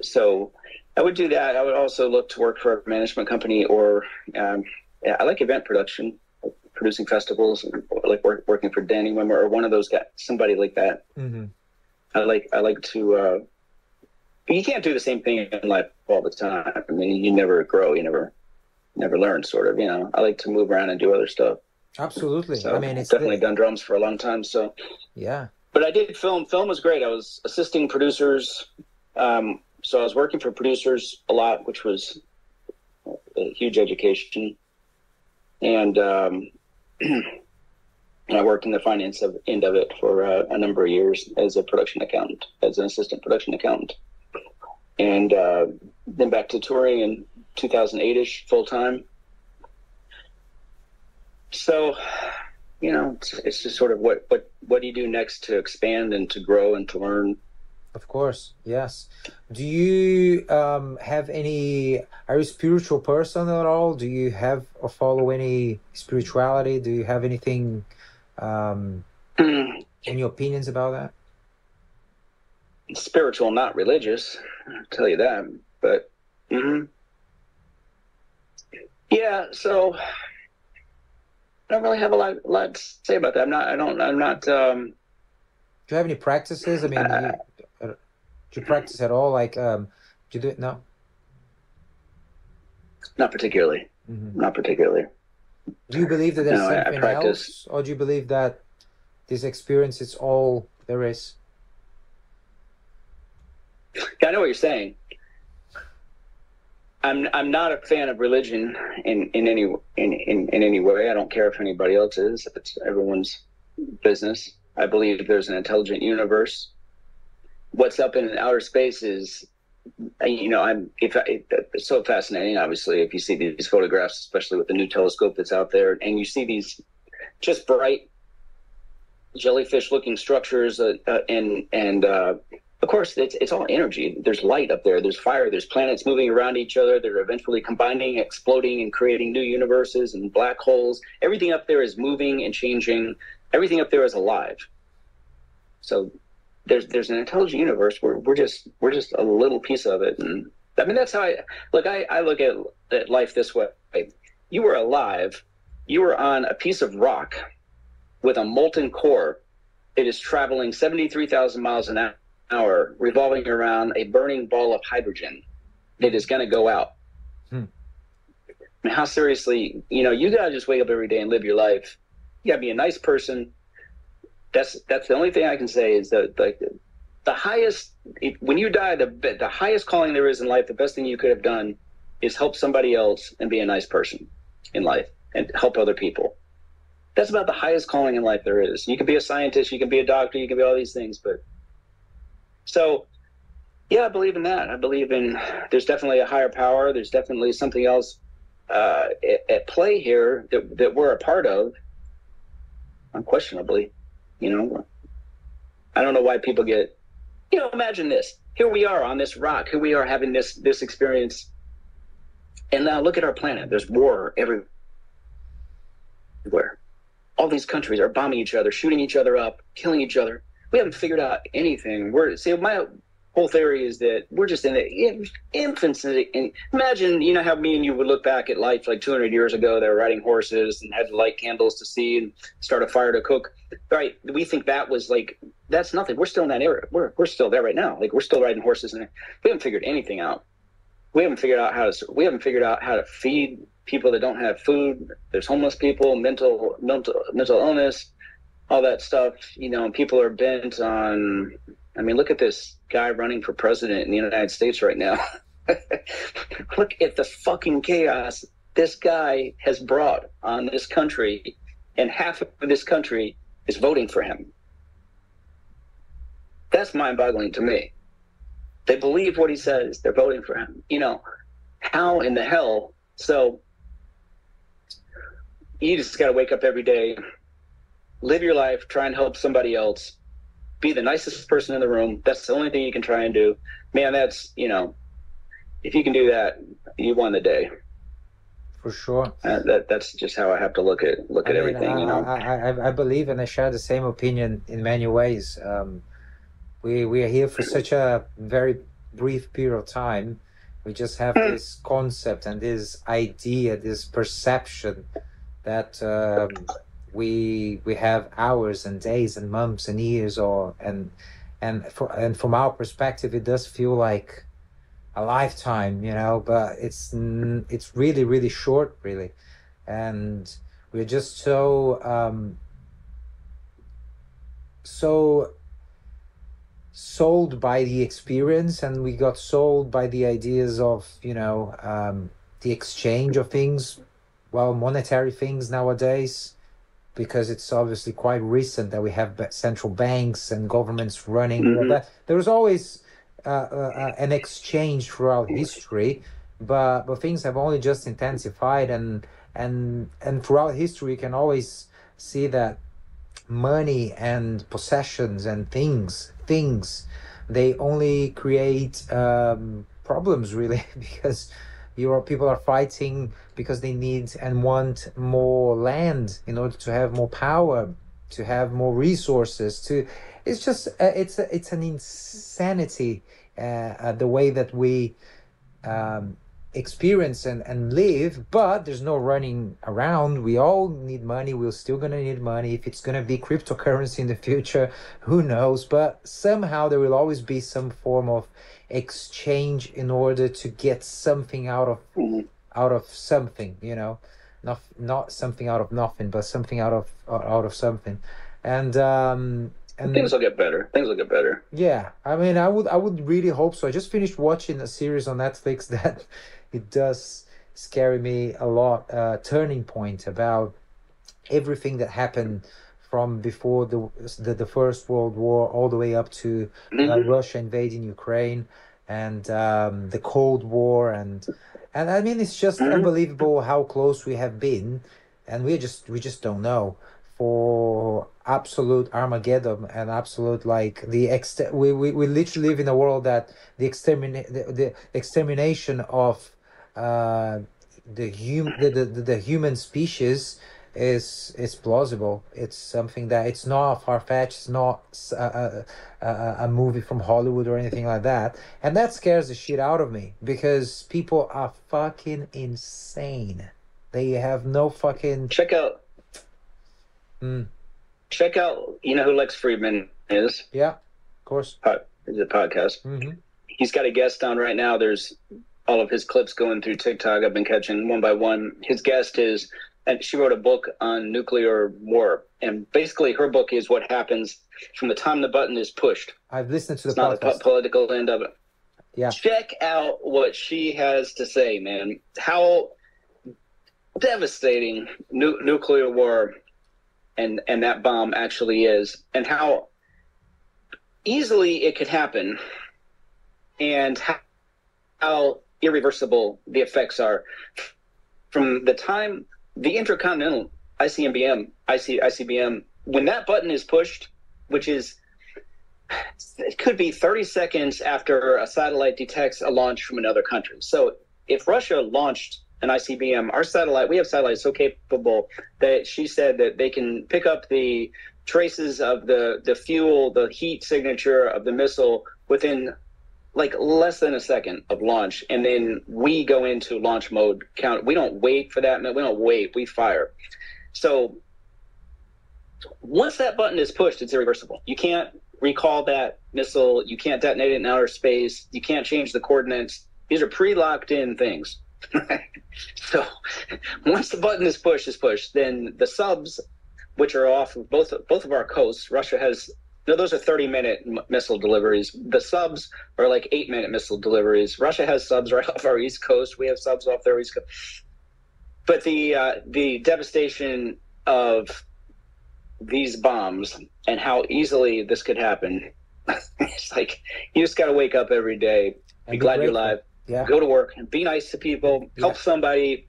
So I would do that. I would also look to work for a management company, or yeah, I like event production, producing festivals, like working for Danny Wimmer or one of those guys, somebody like that. Hmm. I like to. You can't do the same thing in life all the time. I mean, you never grow, you never learn. Sort of, I like to move around and do other stuff. Absolutely. I So mean, I've it's definitely the done drums for a long time. So, yeah. but I did film. Film was great. I was assisting producers. So I was working for producers a lot, which was a huge education. And I worked in the finance end of it for a number of years as a production accountant, as an assistant production accountant. And then back to touring in 2008-ish, full time. So, it's just sort of what do you do next to expand and to grow and to learn? Of course, yes. Do you have any, are you a spiritual person at all? Do you have or follow any spirituality? Do you have anything, any opinions about that? Spiritual, not religious, I'll tell you that. But yeah, so I don't really have a lot to say about that. I'm not. Do you have any practices? I mean, do you practice at all? Like, do you do it? No. Not particularly. Hmm. Not particularly. Do you believe that there's No, I something practice. else, or do you believe that this experience is all there is? Yeah, I know what you're saying. I'm not a fan of religion in any way. I don't care if anybody else is. It's everyone's business. I believe there's an intelligent universe. What's up in outer space is, it's so fascinating. Obviously, if you see these photographs, especially with the new telescope that's out there, and you see these just bright jellyfish-looking structures, and of course, it's all energy. There's light up there. There's fire. There's planets moving around each other. They're eventually combining, exploding, and creating new universes and black holes. Everything up there is moving and changing. Everything up there is alive. So there's an intelligent universe where we're just a little piece of it. And I mean, that's how I look. I look at life this way. You were alive. You were on a piece of rock with a molten core. It is traveling 73,000 miles an hour, revolving around a burning ball of hydrogen that is going to go out. I mean, how seriously, you got to just wake up every day and live your life. You got to be a nice person. That's the only thing I can say is that the highest, when you die, the highest calling there is in life, the best thing you could have done is help somebody else and be a nice person in life and help other people. That's about the highest calling in life there is. You can be a scientist, you can be a doctor, you can be all these things, but so, yeah, I believe in that. I believe in there's definitely a higher power. There's definitely something else at play here that we're a part of, unquestionably. I don't know why people get, imagine this. Here we are on this rock. Here we are having this experience. And now look at our planet. There's war everywhere. All these countries are bombing each other, shooting each other up, killing each other. We haven't figured out anything. My whole theory is that we're just in the infancy. And imagine, how me and you would look back at life like 200 years ago. They were riding horses and had to light candles to see and start a fire to cook. Right? We think that was that's nothing. We're still in that era. We're still there right now. We're still riding horses, and we haven't figured anything out. We haven't figured out how to feed people that don't have food. There's homeless people, mental illness, all that stuff, and people are bent on, look at this guy running for president in the United States right now. Look at the fucking chaos this guy has brought on this country, and half of this country is voting for him. That's mind-boggling to me. They believe what he says. They're voting for him. You know, how in the hell? So you just got to wake up every day, live your life, try and help somebody else, be the nicest person in the room. That's the only thing you can try and do. Man, that's, you know, if you can do that, you won the day. For sure. That's just how I have to look at everything. You know, I believe, and I share the same opinion in many ways. We are here for such a very brief period of time. We just have this concept and this idea, this perception that we have hours and days and months and years, and from our perspective, it does feel like a lifetime, you know, but it's really, really short, really. And we're just so sold by the experience, and we got sold by the ideas of, you know, the exchange of things, well, monetary things nowadays, because it's obviously quite recent that we have central banks and governments running. There was always an exchange throughout history, but things have only just intensified, and throughout history you can always see that money and possessions and things they only create problems, really, because people are fighting because they need and want more land in order to have more power, to have more resources. It's just it's an insanity, the way that we experience and live. But there's no running around. We all need money. We're still gonna need money. If it's gonna be cryptocurrency in the future, who knows? But somehow there will always be some form of exchange in order to get something out of something, you know, not something out of nothing, but something out of something. And things will get better. Yeah, I mean, I would really hope so. I just finished watching a series on Netflix that it does scare me a lot. Turning Point, about everything that happened from before the First World War all the way up to Russia invading Ukraine, and the Cold War, and I mean, it's just unbelievable how close we have been, and we just don't know. For absolute Armageddon and absolute, like, we literally live in a world that the extermination of the human species is plausible. It's something that it's not far-fetched. It's not a movie from Hollywood or anything like that, and that scares the shit out of me, because people are fucking insane. They have no fucking... Check out, you know who Lex Friedman is? Yeah, of course. It's a podcast. He's got a guest on right now. There's all of his clips going through TikTok. I've been catching one by one. His guest is, and she wrote a book on nuclear war. And basically her book is what happens from the time the button is pushed. I've listened to the podcast. Not the political end of it. Yeah. Check out what she has to say, man. How devastating nuclear war and that bomb actually is, and how easily it could happen, and how irreversible the effects are. From the time the Intercontinental ICBM, when that button is pushed, which is, it could be 30 seconds after a satellite detects a launch from another country. So if Russia launched an ICBM, our satellite, we have satellites so capable that she said that they can pick up the traces of the fuel, the heat signature of the missile within like less than a second of launch. And then we go into launch mode count. We don't wait for that. We don't wait. We fire. So once that button is pushed, it's irreversible. You can't recall that missile. You can't detonate it in outer space. You can't change the coordinates. These are pre-locked in things. So once the button is pushed, then the subs, which are off of both of our coasts, Russia has, those are 30-minute missile deliveries. The subs are like 8-minute missile deliveries. Russia has subs right off our east coast. We have subs off their east coast. But the devastation of these bombs and how easily this could happen, it's like you just got to wake up every day, be glad you're alive, go to work, and be nice to people, help somebody,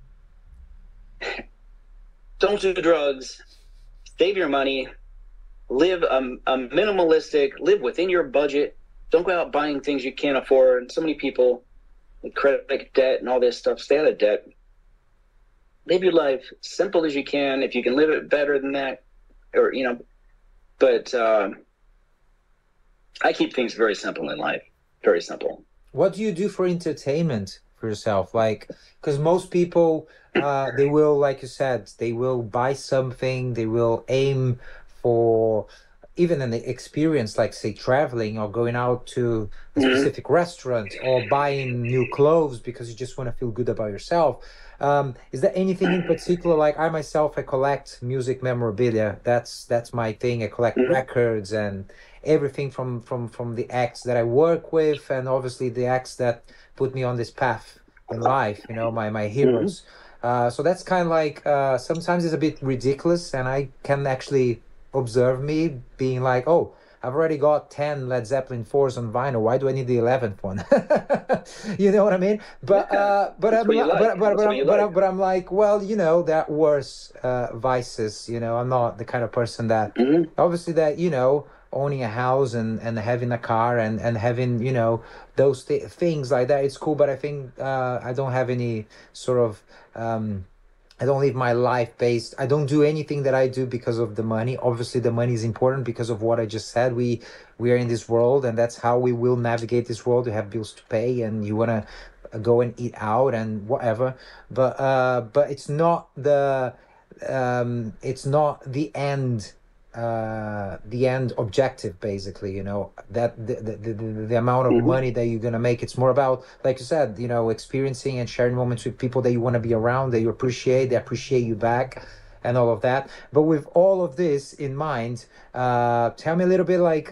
don't do drugs, save your money, live a minimalistic, live within your budget, don't go out buying things you can't afford. So many people with credit debt and all this stuff, stay out of debt. Live your life simple as you can. If you can live it better than that, or, you know, but I keep things very simple in life, very simple. What do you do for entertainment for yourself? Like, because most people, they will, like you said, they will buy something, they will aim for even an experience, like say traveling or going out to a specific restaurant or buying new clothes because you just want to feel good about yourself. Is there anything in particular? Like I myself, I collect music memorabilia. That's my thing. I collect records and everything from the acts that I work with, and obviously the acts that put me on this path in life. You know, my heroes. So that's kind of like sometimes it's a bit ridiculous, and I can actually observe me being like, oh, I've already got 10 Led Zeppelin 4s on vinyl. Why do I need the 11th one? You know what I mean? But I'm like, well, you know, that worse vices. You know, I'm not the kind of person that obviously that, you know, owning a house and having a car and having, you know, those things like that, it's cool. But I think I don't have any sort of I don't live my life based. I don't do anything that I do because of the money. Obviously, the money is important because of what I just said. We are in this world, and that's how we will navigate this world. You have bills to pay, and you want to go and eat out and whatever. But it's not the the end objective, basically. You know, that the amount of money that you're gonna make, it's more about, like you said, you know, experiencing and sharing moments with people that you want to be around, that you appreciate, they appreciate you back, and all of that. But with all of this in mind, tell me a little bit like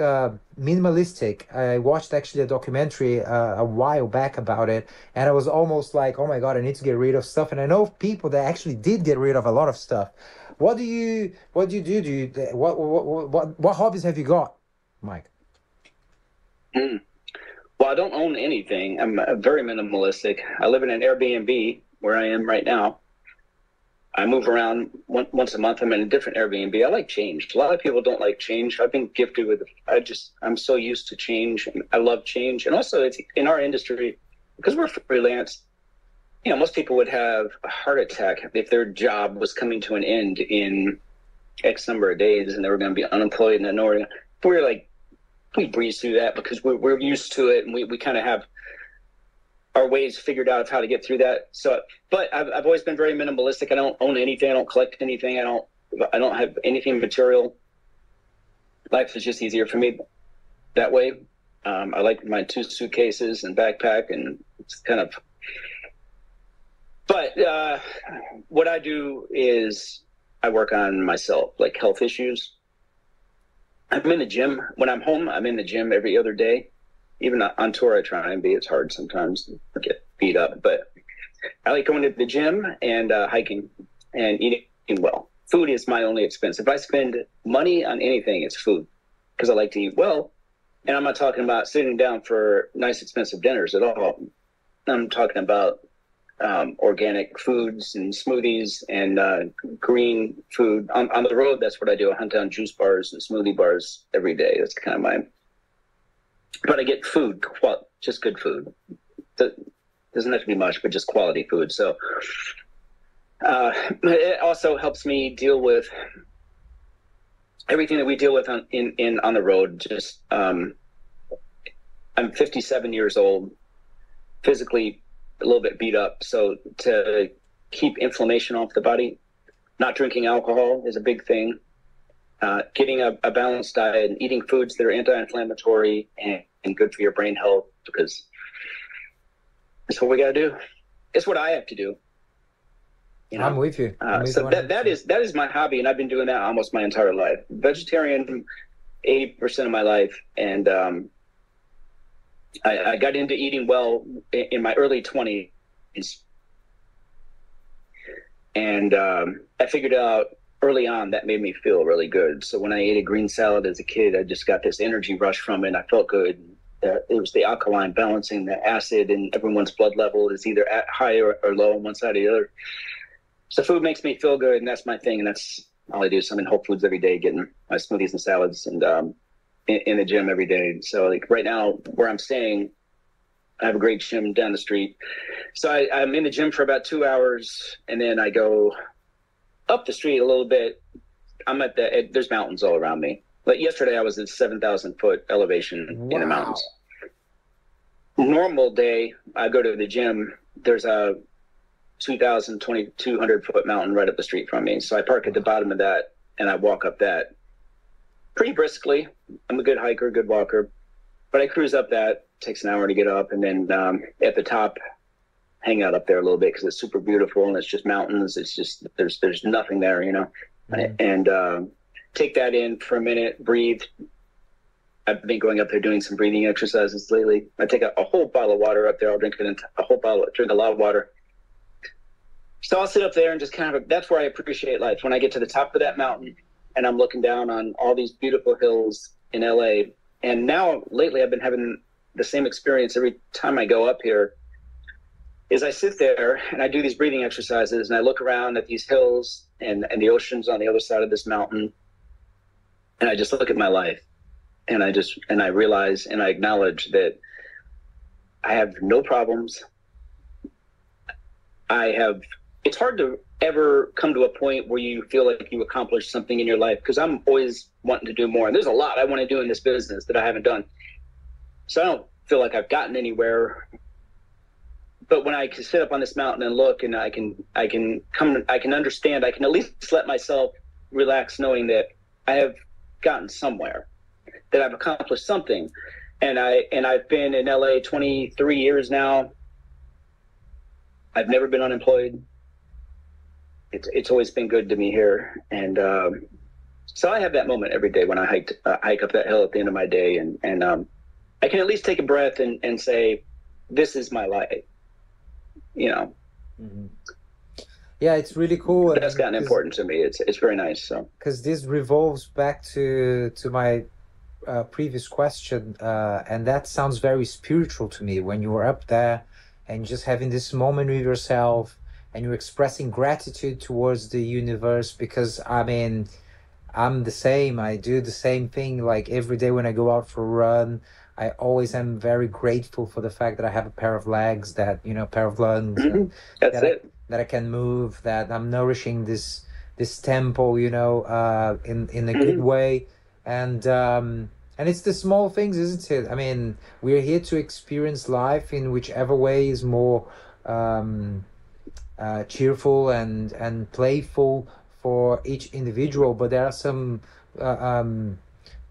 minimalistic. I watched actually a documentary a while back about it, and I was almost like, oh my god, I need to get rid of stuff. And I know people that actually did get rid of a lot of stuff. What do you do? What hobbies have you got, Mike? Well, I don't own anything. I'm very minimalistic. I live in an Airbnb where I am right now. I move around once a month. I'm in a different Airbnb. I like change. A lot of people don't like change. I've been gifted with, I'm so used to change. I love change. And also it's in our industry, because we're freelance, you know, most people would have a heart attack if their job was coming to an end in X number of days and they were going to be unemployed. And then we're like, we breeze through that because we're used to it, and we kind of have our ways figured out of how to get through that. So, but I've always been very minimalistic. I don't own anything. I don't collect anything. I don't have anything material. Life is just easier for me that way. I like my 2 suitcases and backpack, and it's kind of. But what I do is I work on myself, like health issues. I'm in the gym. When I'm home, I'm in the gym every other day. Even on tour, I try and be. It's hard sometimes to get beat up. But I like going to the gym and hiking and eating well. Food is my only expense. If I spend money on anything, it's food, because I like to eat well. And I'm not talking about sitting down for nice, expensive dinners at all. I'm talking about organic foods and smoothies and green food. On the road, that's what I do. I hunt down juice bars and smoothie bars every day. That's kind of my... But I get food, just good food. Doesn't have to be much, but just quality food. So it also helps me deal with everything that we deal with on the road. Just I'm 57 years old, physically a little bit beat up. So to keep inflammation off the body, not drinking alcohol is a big thing. Getting a balanced diet and eating foods that are anti-inflammatory and good for your brain health, because that's what we got to do. It's what I have to do. You know? I'm with you. So that is my hobby, and I've been doing that almost my entire life. Vegetarian, 80% of my life, and I got into eating well in my early 20s. And I figured out early on that made me feel really good. So when I ate a green salad as a kid, I just got this energy rush from it. And I felt good. It was the alkaline balancing the acid, and everyone's blood level is either at high or low on one side or the other. So food makes me feel good, and that's my thing. And that's all I do. So I'm in Whole Foods every day, getting my smoothies and salads, and in the gym every day. So like right now where I'm staying, I have a great gym down the street. So I'm in the gym for about 2 hours, and then I go up the street a little bit. There's mountains all around me. But yesterday I was at 7,000 foot elevation in the mountains. Normal day, I go to the gym. There's a 2,200 foot mountain right up the street from me. So I park at the bottom of that, and I walk up that pretty briskly. I'm a good hiker, good walker, but I cruise up that. Takes an hour to get up, and then at the top, hang out up there a little bit because it's super beautiful and it's just mountains. It's just there's nothing there, you know. Mm-hmm. And take that in for a minute, breathe. I've been going up there doing some breathing exercises lately. I take a whole bottle of water up there. I'll drink drink a lot of water. So I'll sit up there and just that's where I appreciate life. When I get to the top of that mountain and I'm looking down on all these beautiful hills in LA. And now lately I've been having the same experience every time I go up here. Is I sit there and I do these breathing exercises, and I look around at these hills and the oceans on the other side of this mountain, and I just look at my life, and I realize and I acknowledge that I have no problems. It's hard to ever come to a point where you feel like you accomplished something in your life, because I'm always wanting to do more, and there's a lot I want to do in this business that I haven't done. So I don't feel like I've gotten anywhere. But when I can sit up on this mountain and look, and I can understand, I can at least let myself relax knowing that I have gotten somewhere, that I've accomplished something. And I've been in LA 23 years now. I've never been unemployed. It's always been good to me here. And so I have that moment every day when I hike up that hill at the end of my day, and I can at least take a breath and say, this is my life, you know. Mm-hmm. Yeah, it's really cool. That's gotten important to me. It's very nice. So because this revolves back to my previous question, and that sounds very spiritual to me. When you are up there and just having this moment with yourself, and you're expressing gratitude towards the universe, because I mean, I'm the same. I do the same thing. Like every day when I go out for a run, I always am very grateful for the fact that I have a pair of legs, that, you know, pair of lungs, mm-hmm. that I can move, that I'm nourishing this temple, you know, in a mm-hmm. good way. And it's the small things, isn't it? I mean, we're here to experience life in whichever way is more cheerful and playful for each individual. But there are some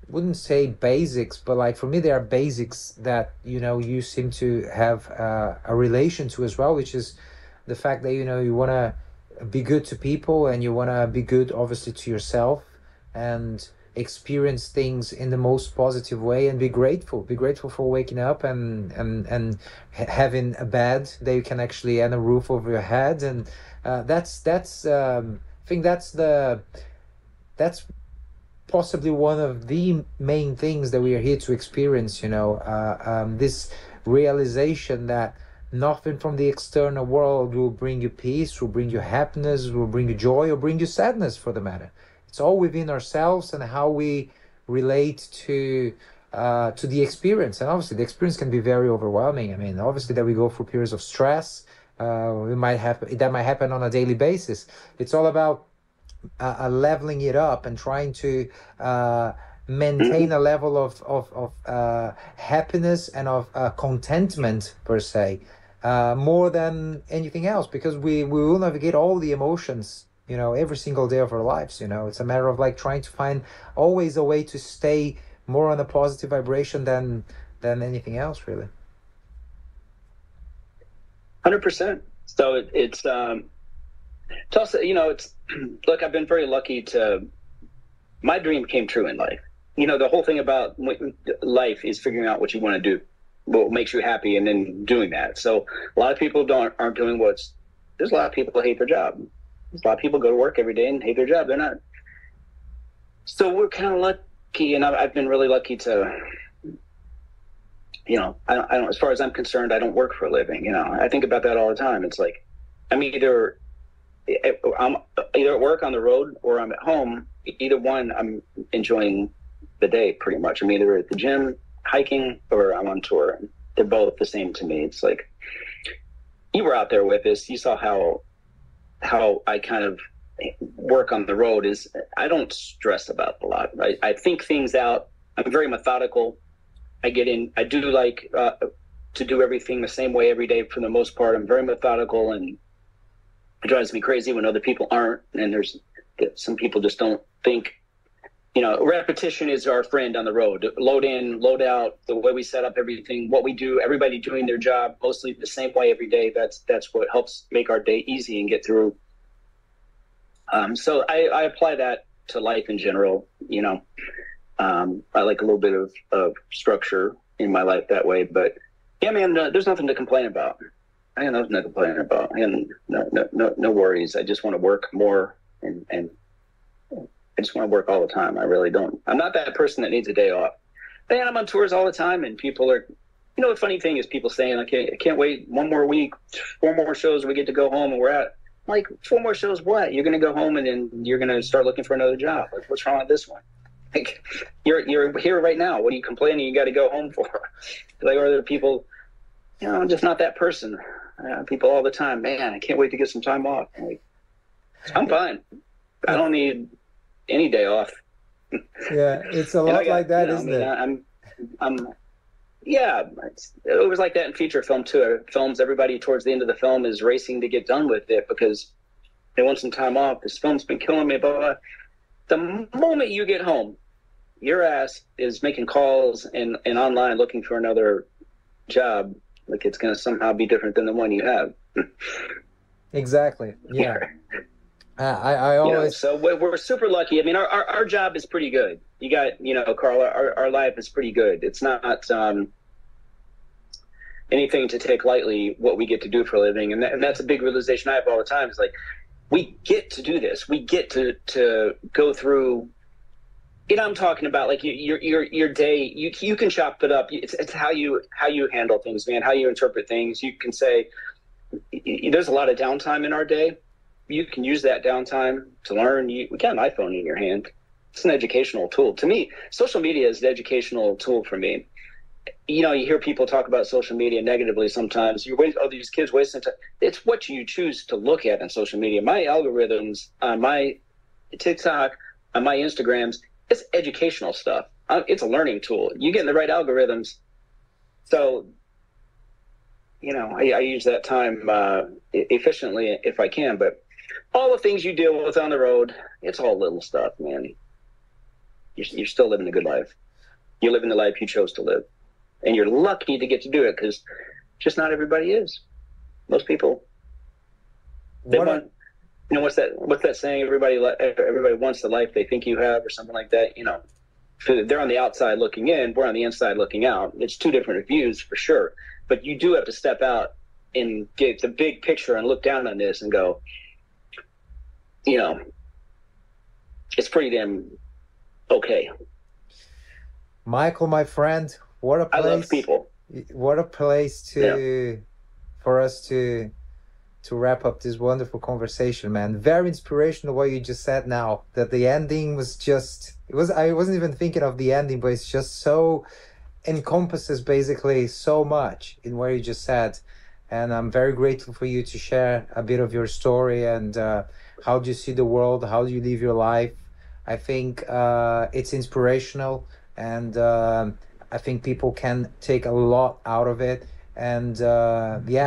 wouldn't say basics, but like for me there are basics that, you know, you seem to have a relation to as well, which is the fact that, you know, you want to be good to people, and you want to be good obviously to yourself, and experience things in the most positive way, and be grateful for waking up and having a bed that you can actually, and a roof over your head. And that's I think that's possibly one of the main things that we are here to experience, you know, this realization that nothing from the external world will bring you peace, will bring you happiness, will bring you joy, or bring you sadness for the matter. It's all within ourselves and how we relate to the experience. And obviously the experience can be very overwhelming. I mean, obviously that we go through periods of stress, that might happen on a daily basis. It's all about leveling it up and trying to maintain a level of happiness and of contentment per se, more than anything else, because we will navigate all the emotions, you know, every single day of our lives. You know, it's a matter of like trying to find always a way to stay more on a positive vibration than anything else, really. 100%. So it's also, you know, it's, look, I've been very lucky my dream came true in life. You know, the whole thing about life is figuring out what you want to do, what makes you happy, and then doing that. So a lot of people aren't doing there's a lot of people who hate their job. A lot of people go to work every day and hate their job. They're not. So we're kind of lucky, and I've been really lucky to, I don't, as far as I'm concerned, I don't work for a living. I think about that all the time. It's like, I'm either at work on the road or I'm at home. Either one, I'm enjoying the day pretty much. I'm either at the gym, hiking, or I'm on tour. They're both the same to me. It's like, you were out there with us. You saw how I kind of work on the road. Is I don't stress about a lot. I think things out. I'm very methodical. I do like to do everything the same way every day for the most part. I'm very methodical, and it drives me crazy when other people aren't. And there's some people just don't think. Repetition is our friend on the road. Load in, load out, the way we set up everything, what we do, everybody doing their job mostly the same way every day. That's what helps make our day easy and get through. So I apply that to life in general. I like a little bit of structure in my life that way. But yeah, man, there's nothing to complain about. I got nothing to complain about, and no worries. I just want to work more, and I just want to work all the time. I really don't. I'm not that person that needs a day off. Man, I'm on tours all the time, and people are, the funny thing is people saying, I can't wait 1 more week, 4 more shows, we get to go home, and we're at, like, 4 more shows, what? You're going to go home and then you're going to start looking for another job. Like, what's wrong with this one? Like, you're here right now. What are you complaining you got to go home for? Like, are there people, I'm just not that person. People all the time, man, I can't wait to get some time off. Like, I'm fine. I don't need any day off. Yeah, it's a lot like that, isn't it? Yeah, it was like that in feature film too. Films, everybody towards the end of the film is racing to get done with it because they want some time off. This film's been killing me, blah, blah. The moment you get home, your ass is making calls and online looking for another job. Like, it's going to somehow be different than the one you have. Exactly. Yeah. I always. So we're super lucky. I mean, our job is pretty good. You got, Carl, our life is pretty good. It's not anything to take lightly what we get to do for a living. And that's a big realization I have all the time. Is like, we get to do this. We get to go through, I'm talking about like your day, you can chop it up. It's how you handle things, man, how you interpret things. You can say, there's a lot of downtime in our day. You can use that downtime to learn. We got an iPhone in your hand. It's an educational tool. To me, social media is an educational tool for me. You hear people talk about social media negatively sometimes. These kids wasting time. It's what you choose to look at on social media. My algorithms on my TikTok, on my Instagrams, it's educational stuff. It's a learning tool. You get in the right algorithms. So, I use that time efficiently if I can, but all the things you deal with on the road, it's all little stuff, man. You're still living a good life. You're living the life you chose to live. And you're lucky to get to do it because just not everybody is. Most people, what's that saying? Everybody wants the life they think you have or something like that. They're on the outside looking in. We're on the inside looking out. It's two different views for sure. But you do have to step out and get the big picture and look down on this and go, it's pretty damn okay. Michael, my friend, what a place! I love people. What a place for us to wrap up this wonderful conversation, man. Very inspirational what you just said now. That the ending was I wasn't even thinking of the ending, but it's just so encompasses basically so much in what you just said. And I'm very grateful for you to share a bit of your story and how do you see the world, how do you live your life. I think it's inspirational, and I think people can take a lot out of it. And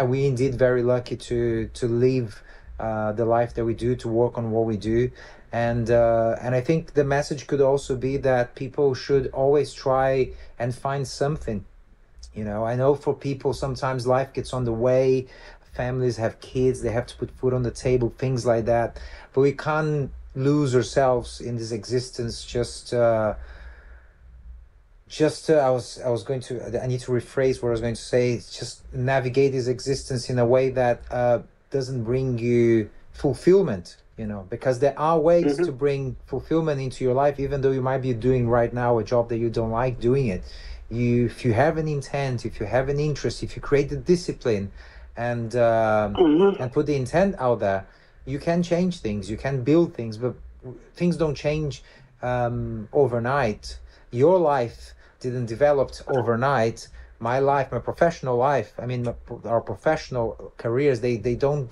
we indeed very lucky to live the life that we do, to work on what we do. And I think the message could also be that people should always try and find something. I know for people sometimes life gets on the way, families have kids, they have to put food on the table, things like that. But we can't lose ourselves in this existence. I need to rephrase what I was going to say. Just navigate this existence in a way that doesn't bring you fulfillment, because there are ways to bring fulfillment into your life, even though you might be doing right now a job that you don't like doing it. If you have an intent, if you have an interest, if you create the discipline and put the intent out there, you can change things, you can build things, but things don't change overnight. Your life didn't develop overnight. My life, my professional life, our professional careers, they don't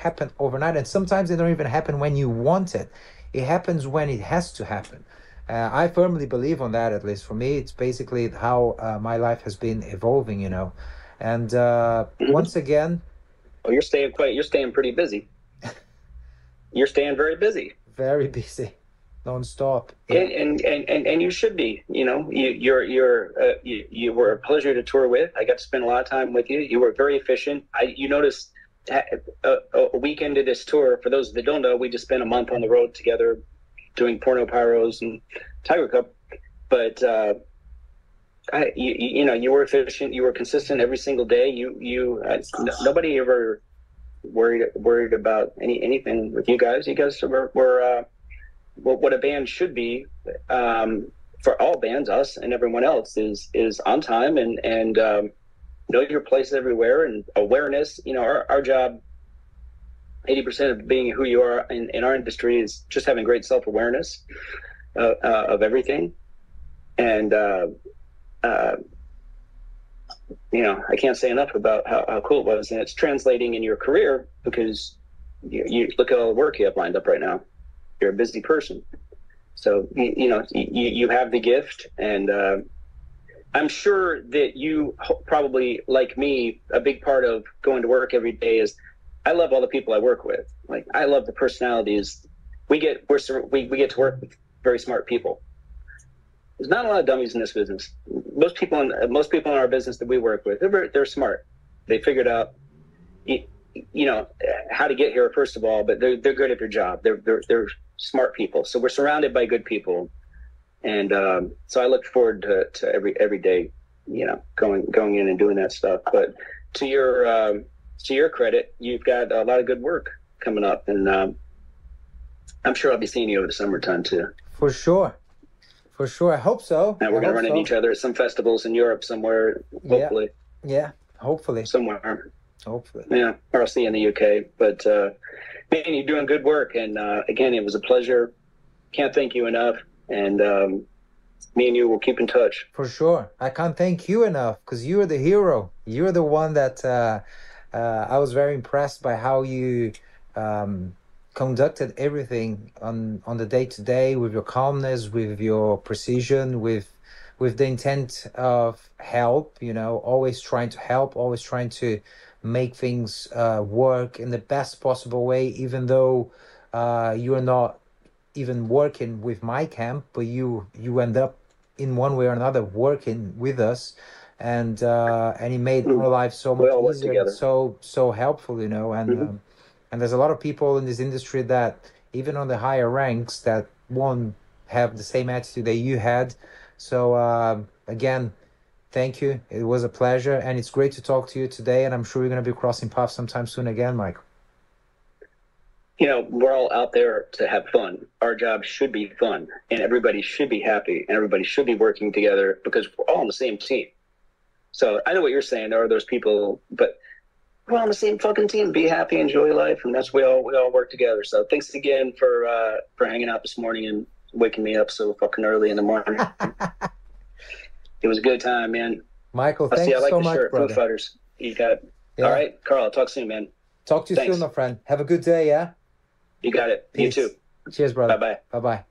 happen overnight, and sometimes they don't even happen when you want it. It happens when it has to happen. I firmly believe on that. At least for me, it's basically how my life has been evolving, And once again, well, you're staying pretty busy. You're staying very busy. Very busy. Non-stop. Yeah. And you should be. You were a pleasure to tour with. I got to spend a lot of time with you. You were very efficient. You noticed a weekend of this tour. For those that don't know, we just spent a month on the road together, doing Porno Pyros and Tiger Cup. But you were efficient. You were consistent every single day. Nobody ever worried about anything with you guys. You guys were what a band should be, for all bands, us and everyone else, is on time and know your place everywhere, and awareness. Our job, 80% of being who you are in our industry, is just having great self-awareness of everything. And I can't say enough about how cool it was, and it's translating in your career, because you look at all the work you have lined up right now. You're a busy person, so you have the gift, and I'm sure that you probably, like me, a big part of going to work every day is I love all the people I work with. Like, I love the personalities. We get to work with very smart people. There's not a lot of dummies in this business. Most people in our business that we work with, they're smart. They figured out how to get here, first of all, but they're good at their job. They're smart people. So we're surrounded by good people, and so I look forward to every day, going in and doing that stuff. But to your credit, you've got a lot of good work coming up, and I'm sure I'll be seeing you over the summertime too. For sure. I hope so. And we're going to run into each other at some festivals in Europe somewhere, hopefully. Yeah, hopefully. Somewhere. Hopefully. Yeah, or I'll see you in the UK. But, man, you're doing good work. And, again, it was a pleasure. Can't thank you enough. And me and you will keep in touch. For sure. I can't thank you enough, because you're the hero. You're the one that I was very impressed by how you conducted everything on the day-to-day, with your calmness, with your precision, with the intent of help, always trying to help, always trying to make things work in the best possible way, even though you're not even working with my camp, but you end up in one way or another working with us, and it made our life so much easier, and so helpful, and there's a lot of people in this industry that, even on the higher ranks, that won't have the same attitude that you had. So again, thank you. It was a pleasure, and it's great to talk to you today, and I'm sure we're going to be crossing paths sometime soon again, Michael. We're all out there to have fun. Our job should be fun, and everybody should be happy, and everybody should be working together, because we're all on the same team. So I know what you're saying. There are those people, but we're all on the same fucking team. Be happy, enjoy life, and that's we all work together. So thanks again for hanging out this morning and waking me up so fucking early in the morning. It was a good time, man. Michael, thank you so much, brother. Foo Fighters. You got it. Yeah. All right, Carl, I'll talk soon, man. Talk to you soon, my friend. Have a good day, yeah? You got it. Peace. You too. Cheers, brother. Bye-bye. Bye-bye.